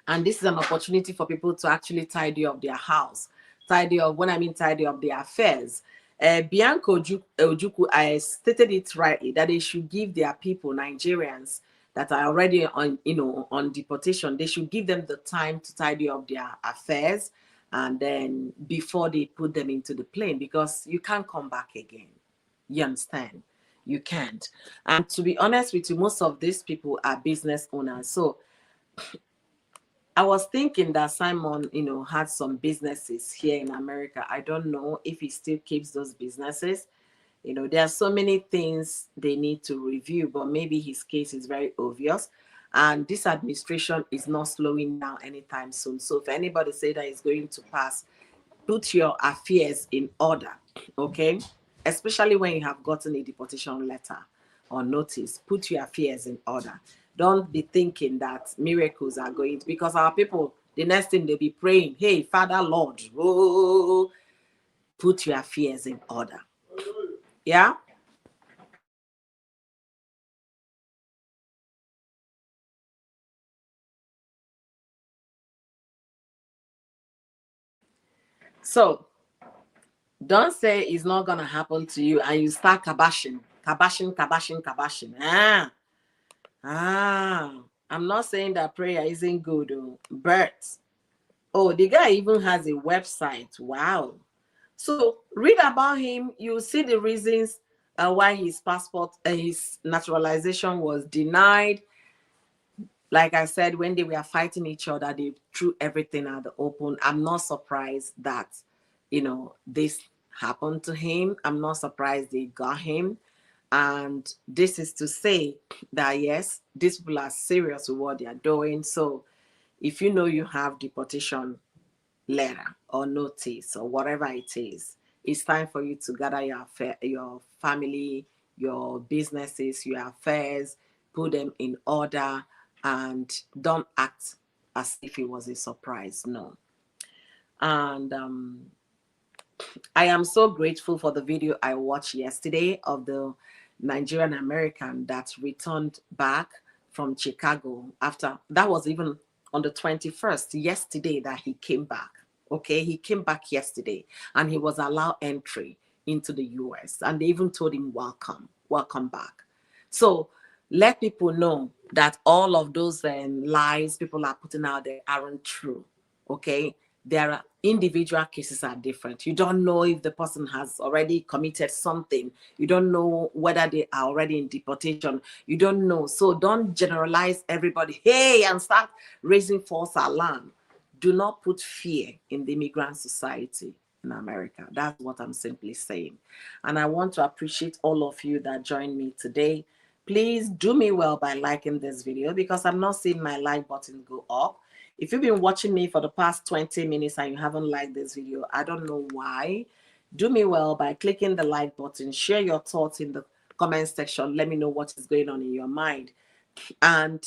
And this is an opportunity for people to actually tidy up their house. Tidy up, when I mean tidy up their affairs. Bianca Ojukwu, I stated it rightly, that they should give their people, Nigerians, that are already on deportation, they should give them the time to tidy up their affairs, and then before they put them into the plane, because you can't come back again. You understand? You can't. And to be honest with you, most of these people are business owners. So I was thinking that Simon, had some businesses here in America. I don't know if he still keeps those businesses. There are so many things they need to review, but maybe his case is very obvious. And this administration is not slowing down anytime soon. So if anybody say that it's going to pass, put your affairs in order, okay? Especially when you have gotten a deportation letter or notice, put your affairs in order. Don't be thinking that miracles are going to, because our people, the next thing they'll be praying, hey, Father, Lord, oh, put your affairs in order. Yeah? So don't say it's not going to happen to you and you start kabashing. I'm not saying that prayer isn't good, but the guy even has a website. Wow. So read about him. You'll see the reasons why his passport, his naturalization was denied. Like I said, when they were fighting each other, they threw everything at the open. I'm not surprised that, this happened to him. I'm not surprised they got him. And this is to say that, yes, these people are serious with what they are doing. So if you know you have deportation letter or notice or whatever it is, it's time for you to gather your family, your businesses, your affairs, put them in order, and don't act as if it was a surprise. No. And I am so grateful for the video I watched yesterday of the Nigerian American that returned back from Chicago after that was even on the 21st, yesterday, that he came back. Okay, he came back yesterday and he was allowed entry into the US, and they even told him, welcome back. So let people know that all of those lies people are putting out there aren't true. Okay, there are individual cases are different. You don't know if the person has already committed something. You don't know whether they are already in deportation. You don't know. So don't generalize everybody, hey, and start raising false alarm. Do not put fear in the immigrant society in America. That's what I'm simply saying. And I want to appreciate all of you that joined me today. Please do me well by liking this video, because I'm not seeing my like button go up. If you've been watching me for the past 20 minutes and you haven't liked this video, I don't know why. Do me well by clicking the like button. Share your thoughts in the comment section. Let me know what is going on in your mind. And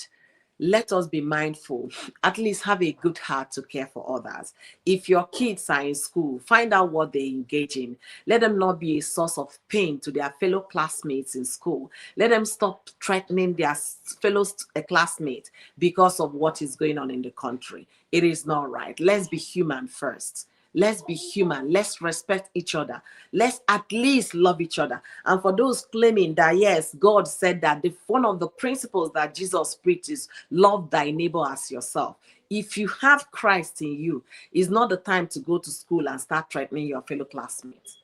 let us be mindful, at least have a good heart to care for others. If your kids are in school, find out what they engage in. Let them not be a source of pain to their fellow classmates in school. Let them stop threatening their fellow classmates because of what is going on in the country. It is not right. Let's be human first. Let's be human. Let's respect each other. Let's at least love each other. And for those claiming that, yes, God said that one of the principles that Jesus preached is love thy neighbor as yourself. If you have Christ in you, it's not the time to go to school and start threatening your fellow classmates.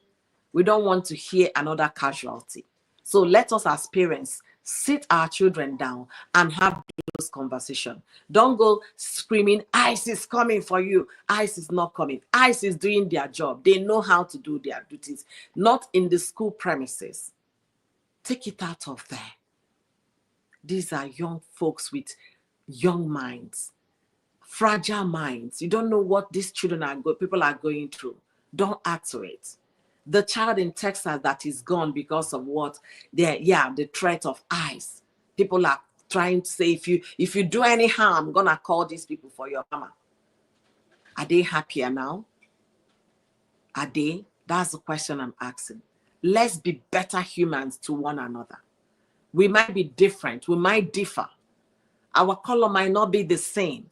We don't want to hear another casualty. So let us as parents sit our children down and have those conversations. Don't go screaming, ICE is coming for you. ICE is not coming. ICE is doing their job. They know how to do their duties. Not in the school premises. Take it out of there. These are young folks with young minds, fragile minds. You don't know what these people are going through. Don't add to it. The child in Texas that is gone because of what? The threat of ICE. People are trying to say, if you do any harm, I'm gonna call these people for your mama. Are they happier now? Are they? That's the question I'm asking. Let's be better humans to one another. We might be different. We might differ. Our color might not be the same.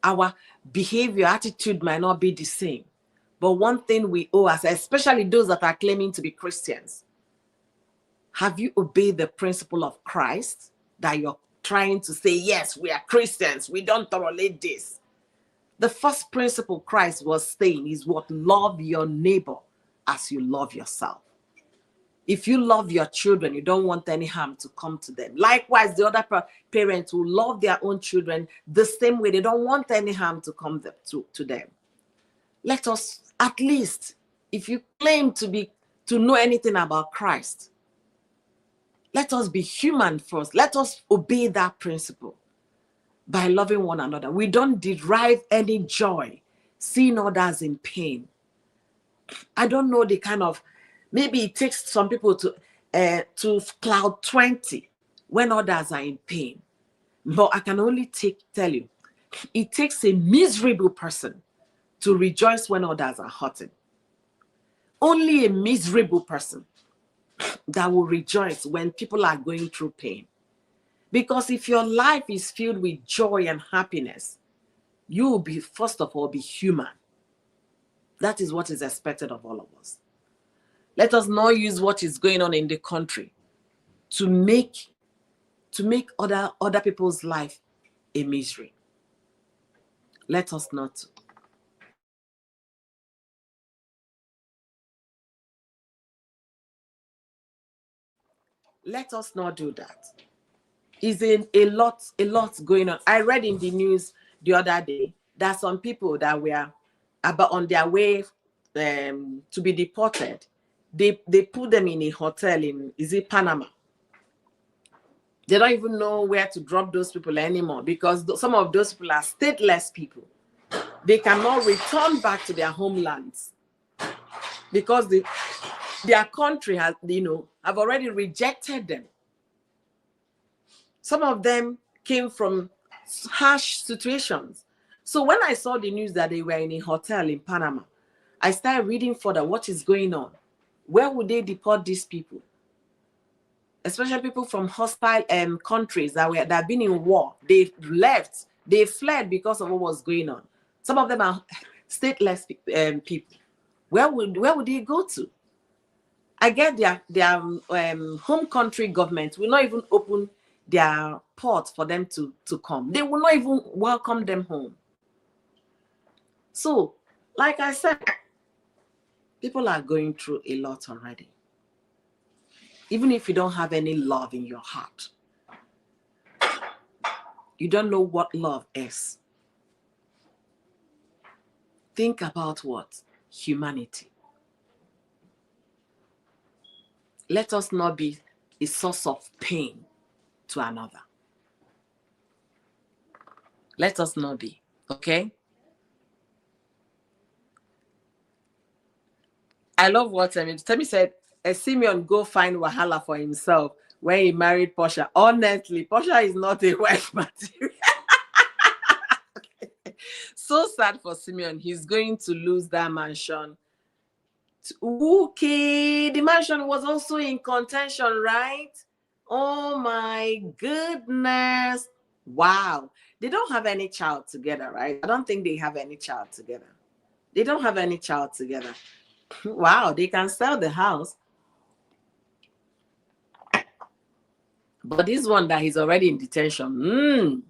Our behavior, attitude might not be the same. But one thing we owe us, especially those that are claiming to be Christians, have you obeyed the principle of Christ that you're trying to say, yes, we are Christians, we don't tolerate this? The first principle Christ was saying is what? Love your neighbor as you love yourself. If you love your children, you don't want any harm to come to them. Likewise, the other parents who love their own children the same way, they don't want any harm to come to them. Let us, at least, if you claim to know anything about Christ, let us be human first. Let us obey that principle by loving one another. We don't derive any joy seeing others in pain. I don't know the kind of, maybe it takes some people to cloud 20 when others are in pain. But I can only tell you, it takes a miserable person to rejoice when others are hurting. Only a miserable person that will rejoice when people are going through pain. Because if your life is filled with joy and happiness, you will be, first of all, be human. That is what is expected of all of us. Let us not use what is going on in the country to make other people's life a misery. Let us not. Let us not do that. is in a lot going on. I read in the news the other day that some people that were about on their way to be deported, they put them in a hotel in, is it Panama? They don't even know where to drop those people anymore, because some of those people are stateless people. They cannot return back to their homelands because their country has, have already rejected them. Some of them came from harsh situations. So when I saw the news that they were in a hotel in Panama, I started reading further what is going on. Where would they deport these people? Especially people from hostile countries that have been in war. They left, they fled because of what was going on. Some of them are stateless people. Where would they go to? I get their home country government will not even open their port for them to come. They will not even welcome them home. So, like I said, people are going through a lot already. Even if you don't have any love in your heart, you don't know what love is. Think about what? Humanity. Let us not be a source of pain to another. Let us not be, okay? I love what Temi said. Simeon go find wahala for himself when he married Porsha. Honestly, Porsha is not a wife material. So sad for Simeon. He's going to lose that mansion. Okay, the mansion was also in contention, right? Oh my goodness. Wow. They don't have any child together, right? I don't think they have any child together. They don't have any child together. Wow, they can sell the house. But this one that he's already in detention,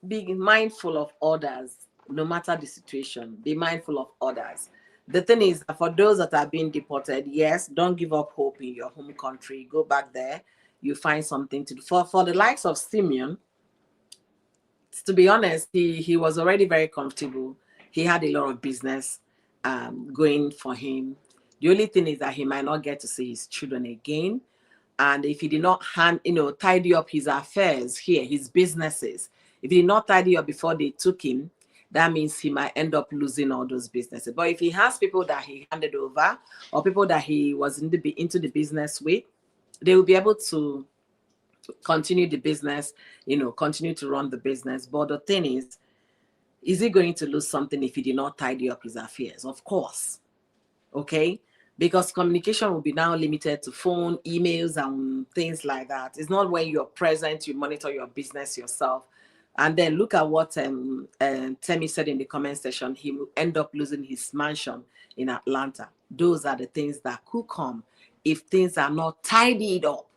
be mindful of others, no matter the situation. Be mindful of others. The thing is, for those that are being deported, yes, don't give up hope in your home country. Go back there. You find something to do. For the likes of Simeon, to be honest, he was already very comfortable. He had a lot of business going for him. The only thing is that he might not get to see his children again. And if he did not tidy up his affairs here, his businesses, if he did not tidy up before they took him, that means he might end up losing all those businesses. But if he has people that he handed over, or people that he was into the business with, they will be able to continue the business, continue to run the business. But the thing is he going to lose something if he did not tidy up his affairs? Of course. Okay, because communication will be now limited to phone, emails, and things like that. It's not when you're present, you monitor your business yourself. And then look at what Temi said in the comment section. He will end up losing his mansion in Atlanta. Those are the things that could come if things are not tidied up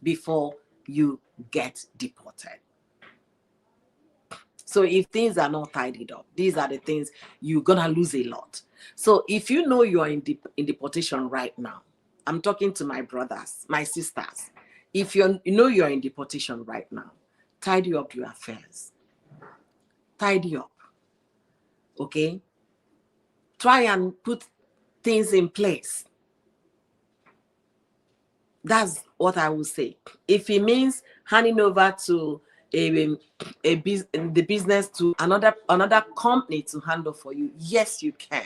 before you get deported. So if things are not tidied up, these are the things you're gonna lose a lot. So if you know you're in deportation right now, I'm talking to my brothers, my sisters. If you know you're in deportation right now, tidy up your affairs. Tidy up. Okay? Try and put things in place. That's what I will say. If it means handing over to the business to another company to handle for you, yes, you can.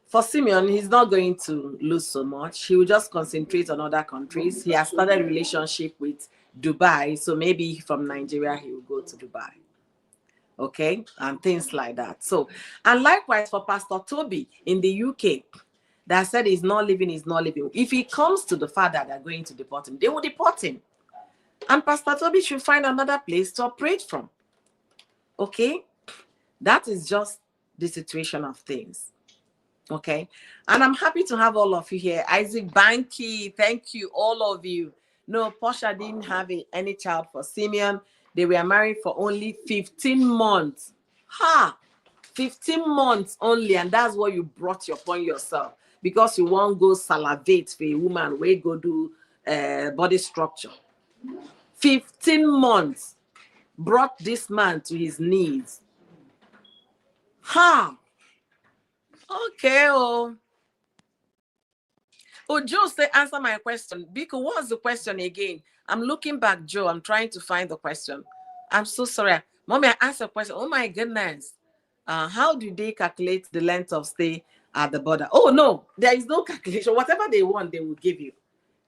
For Simeon, he's not going to lose so much. He will just concentrate on other countries. He has started a relationship with Dubai, so maybe from Nigeria he will go to Dubai. Okay, and things like that. So, and likewise for Pastor Toby in the UK, that said he's not living. If he comes to the father they're going to deport him, they will deport him. And Pastor Toby should find another place to operate from. Okay? That is just the situation of things. Okay? And I'm happy to have all of you here. Isaac Banky, thank you, all of you. No, Porsha didn't have any child for Simeon. They were married for only 15 months. Ha! 15 months only, and that's what you brought upon yourself because you won't go salivate for a woman where go do body structure. 15 months brought this man to his knees. Ha! Okay, oh. Oh, Joe, say answer my question. Because what's the question again? I'm looking back, Joe. I'm trying to find the question. I'm so sorry. Mommy, I asked a question. Oh my goodness. How do they calculate the length of stay at the border? Oh no, there is no calculation. Whatever they want, they will give you.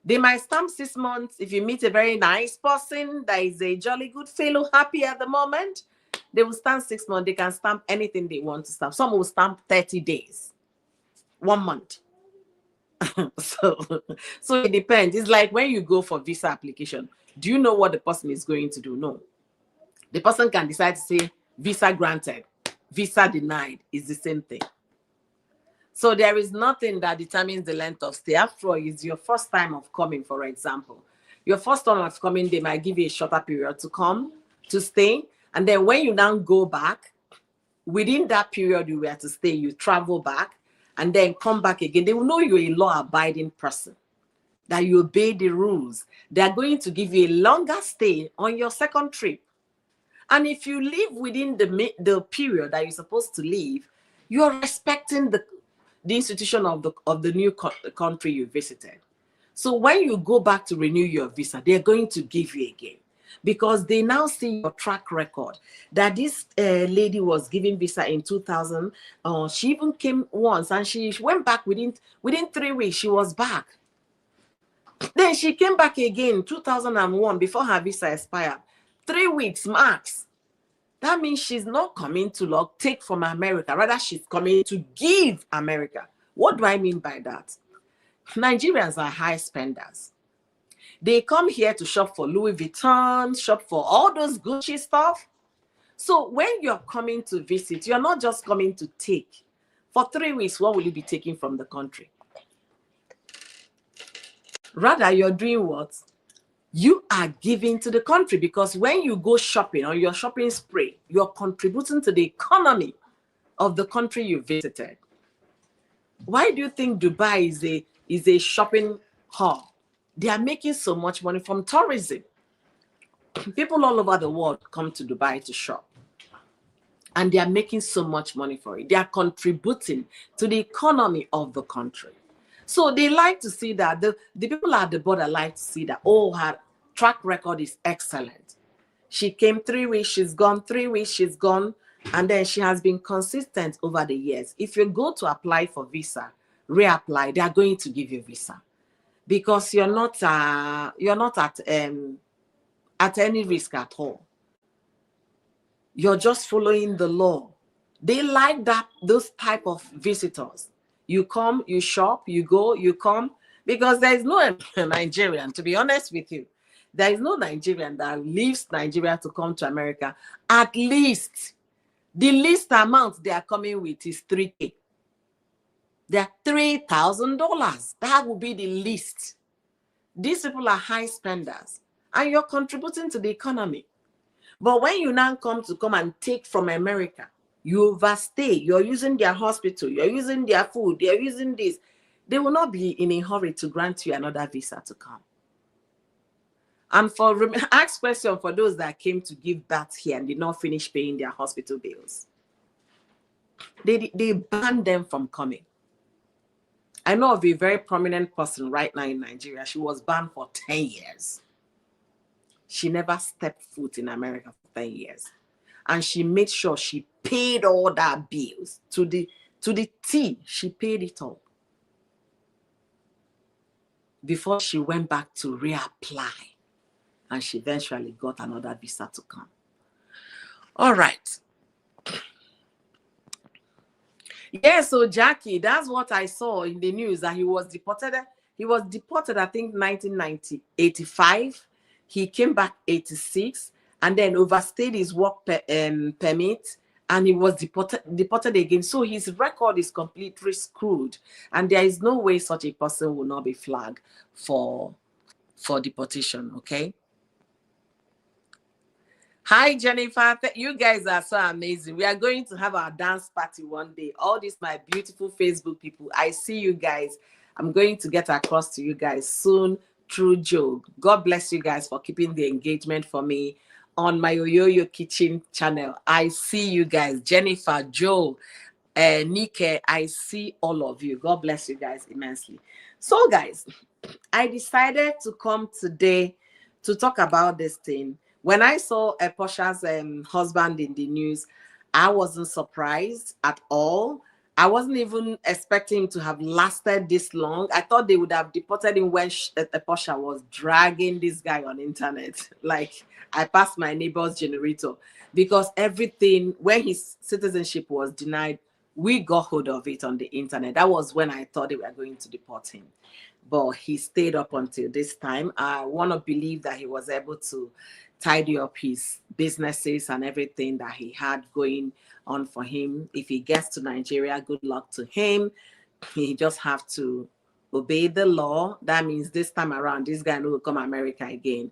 They might stamp 6 months. If you meet a very nice person that is a jolly good fellow, happy at the moment, they will stamp 6 months. They can stamp anything they want to stamp. Some will stamp 30 days, 1 month. so it depends. It's like when you go for visa application, do you know what the person is going to do? No. The person can decide to say visa granted, visa denied. Is the same thing. So there is nothing that determines the length of stay. After all, it's your first time of coming, for example. Your first time of coming, they might give you a shorter period to come, to stay. And then when you now go back, within that period you were to stay, you travel back and then come back again. They will know you're a law-abiding person, that you obey the rules. They are going to give you a longer stay on your second trip. And if you live within the period that you're supposed to leave, you're respecting the institution of the new country you visited. So when you go back to renew your visa, they're going to give you again, because they now see your track record, that this lady was given visa in 2000. She even came once and she went back within 3 weeks. She was back. Then she came back again 2001 before her visa expired. 3 weeks max. That means she's not coming to take from America. Rather, she's coming to give America. What do I mean by that? Nigerians are high spenders. They come here to shop for Louis Vuitton, shop for all those Gucci stuff. So when you're coming to visit, you're not just coming to take. For 3 weeks, what will you be taking from the country? Rather, you're doing what? You are giving to the country, because when you go shopping on your shopping spree, you're contributing to the economy of the country you visited. Why do you think Dubai is a shopping hub? They are making so much money from tourism. People all over the world come to Dubai to shop, and they are making so much money for it. They are contributing to the economy of the country. So they like to see that, the people at the border like to see that, oh, her track record is excellent. She came 3 weeks, she's gone, 3 weeks, she's gone. And then she has been consistent over the years. If you go to apply for visa, reapply, they are going to give you visa, because you're not at any risk at all. You're just following the law. They like those type of visitors. You come, you shop, you go, you come, because there is no Nigerian, to be honest with you. There is no Nigerian that leaves Nigeria to come to America. At least the least amount they are coming with is $3,000. They're $3,000. That would be the least. These people are high spenders, and you're contributing to the economy. But when you now come and take from America, you overstay. You're using their hospital, you're using their food, they're using this. They will not be in a hurry to grant you another visa to come. And ask question for those that came to give birth here and did not finish paying their hospital bills. They banned them from coming. I know of a very prominent person right now in Nigeria. She was banned for 10 years. She never stepped foot in America for 10 years. And she made sure she paid all that bills to the T. She paid it all before she went back to reapply. And she eventually got another visa to come. All right. Yeah, so Jackie, that's what I saw in the news, that he was deported. He was deported, I think, 1985. He came back 86 and then overstayed his work permit, and he was deported again. So his record is completely screwed, and there is no way such a person will not be flagged for deportation, okay? Hi, Jennifer. You guys are so amazing. We are going to have our dance party one day. All these, my beautiful Facebook people. I see you guys. I'm going to get across to you guys soon through Joe. God bless you guys for keeping the engagement for me on my Oyoyo Kitchen channel. I see you guys. Jennifer, Joe, Nike, I see all of you. God bless you guys immensely. So, guys, I decided to come today to talk about this thing. When I saw Porsha's husband in the news, I wasn't surprised at all. I wasn't even expecting him to have lasted this long. I thought they would have deported him when Porsha was dragging this guy on internet. Like, I passed my neighbor's generator because everything, when his citizenship was denied, we got hold of it on the internet. That was when I thought they were going to deport him, but he stayed up until this time. I want to believe that he was able to tidy up his businesses and everything that he had going on for him. If he gets to Nigeria, good luck to him. He just have to obey the law. That means this time around, this guy will come America again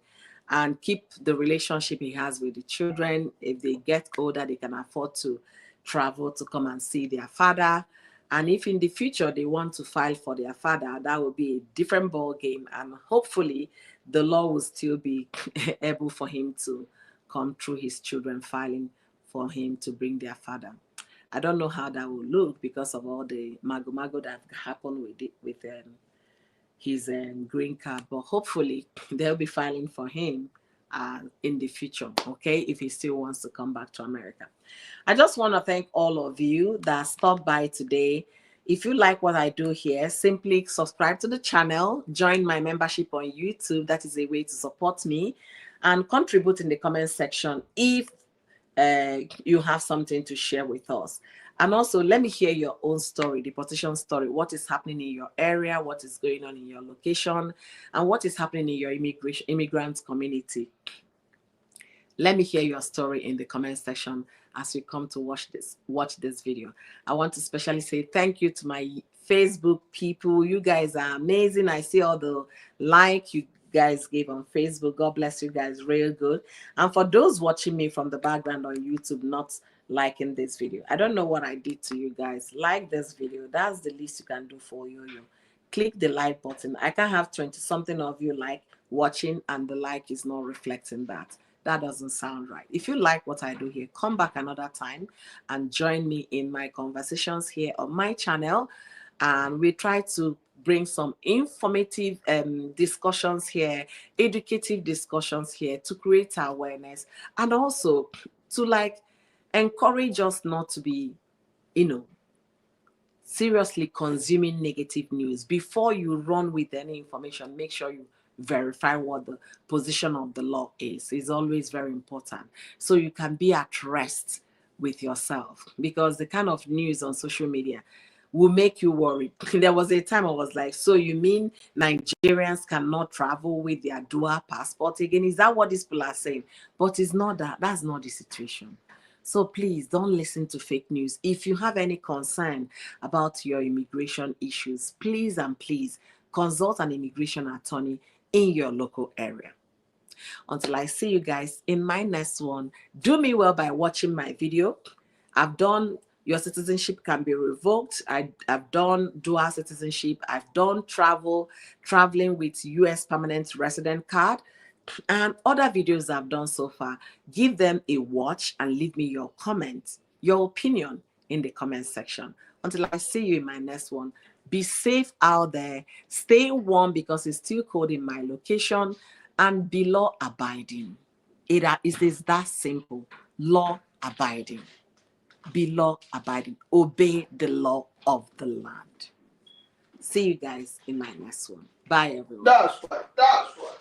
and keep the relationship he has with the children. If they get older, they can afford to travel to come and see their father. And if in the future they want to file for their father, that will be a different ball game. And hopefully the law will still be able for him to come through his children filing for him to bring their father. I don't know how that will look because of all the mago that happened with it, with his green card, but hopefully they'll be filing for him in the future, okay, if he still wants to come back to America. I just want to thank all of you that stopped by today. If you like what I do here, simply subscribe to the channel, join my membership on YouTube. That is a way to support me, and contribute in the comment section if you have something to share with us. And also, let me hear your own story, deportation story. What is happening in your area? What is going on in your location? And what is happening in your immigrant community? Let me hear your story in the comment section as you come to watch this video. I want to especially say thank you to my Facebook people. You guys are amazing. I see all the like you guys gave on Facebook. God bless you guys, real good. And for those watching me from the background on YouTube, not liking this video, I don't know what I did to you guys. Like this video. That's the least you can do for you. Click the like button. I can have 20 something of you like watching and the like is not reflecting that. That doesn't sound right. If you like what I do here, come back another time and join me in my conversations here on my channel. And we try to bring some informative discussions here, educative discussions here to create awareness, and also to like encourage us not to be, seriously consuming negative news. Before you run with any information, make sure you verify what the position of the law is. It's always very important, so you can be at rest with yourself, because the kind of news on social media will make you worried. There was a time I was like, so you mean Nigerians cannot travel with their dual passport again? Is that what these people are saying? But it's not that. That's not the situation. So please don't listen to fake news. If you have any concern about your immigration issues, please and please consult an immigration attorney in your local area. Until I see you guys in my next one, do me well by watching my video. I've done your citizenship can be revoked. I've done dual citizenship. I've done traveling with US permanent resident card, and other videos I've done so far. Give them a watch and leave me your comments, your opinion in the comment section. Until I see you in my next one, be safe out there, stay warm because it's still cold in my location, and be law abiding. It is that simple. Law abiding. Be law abiding. Obey the law of the land. See you guys in my next one. Bye, everyone. That's right. That's right.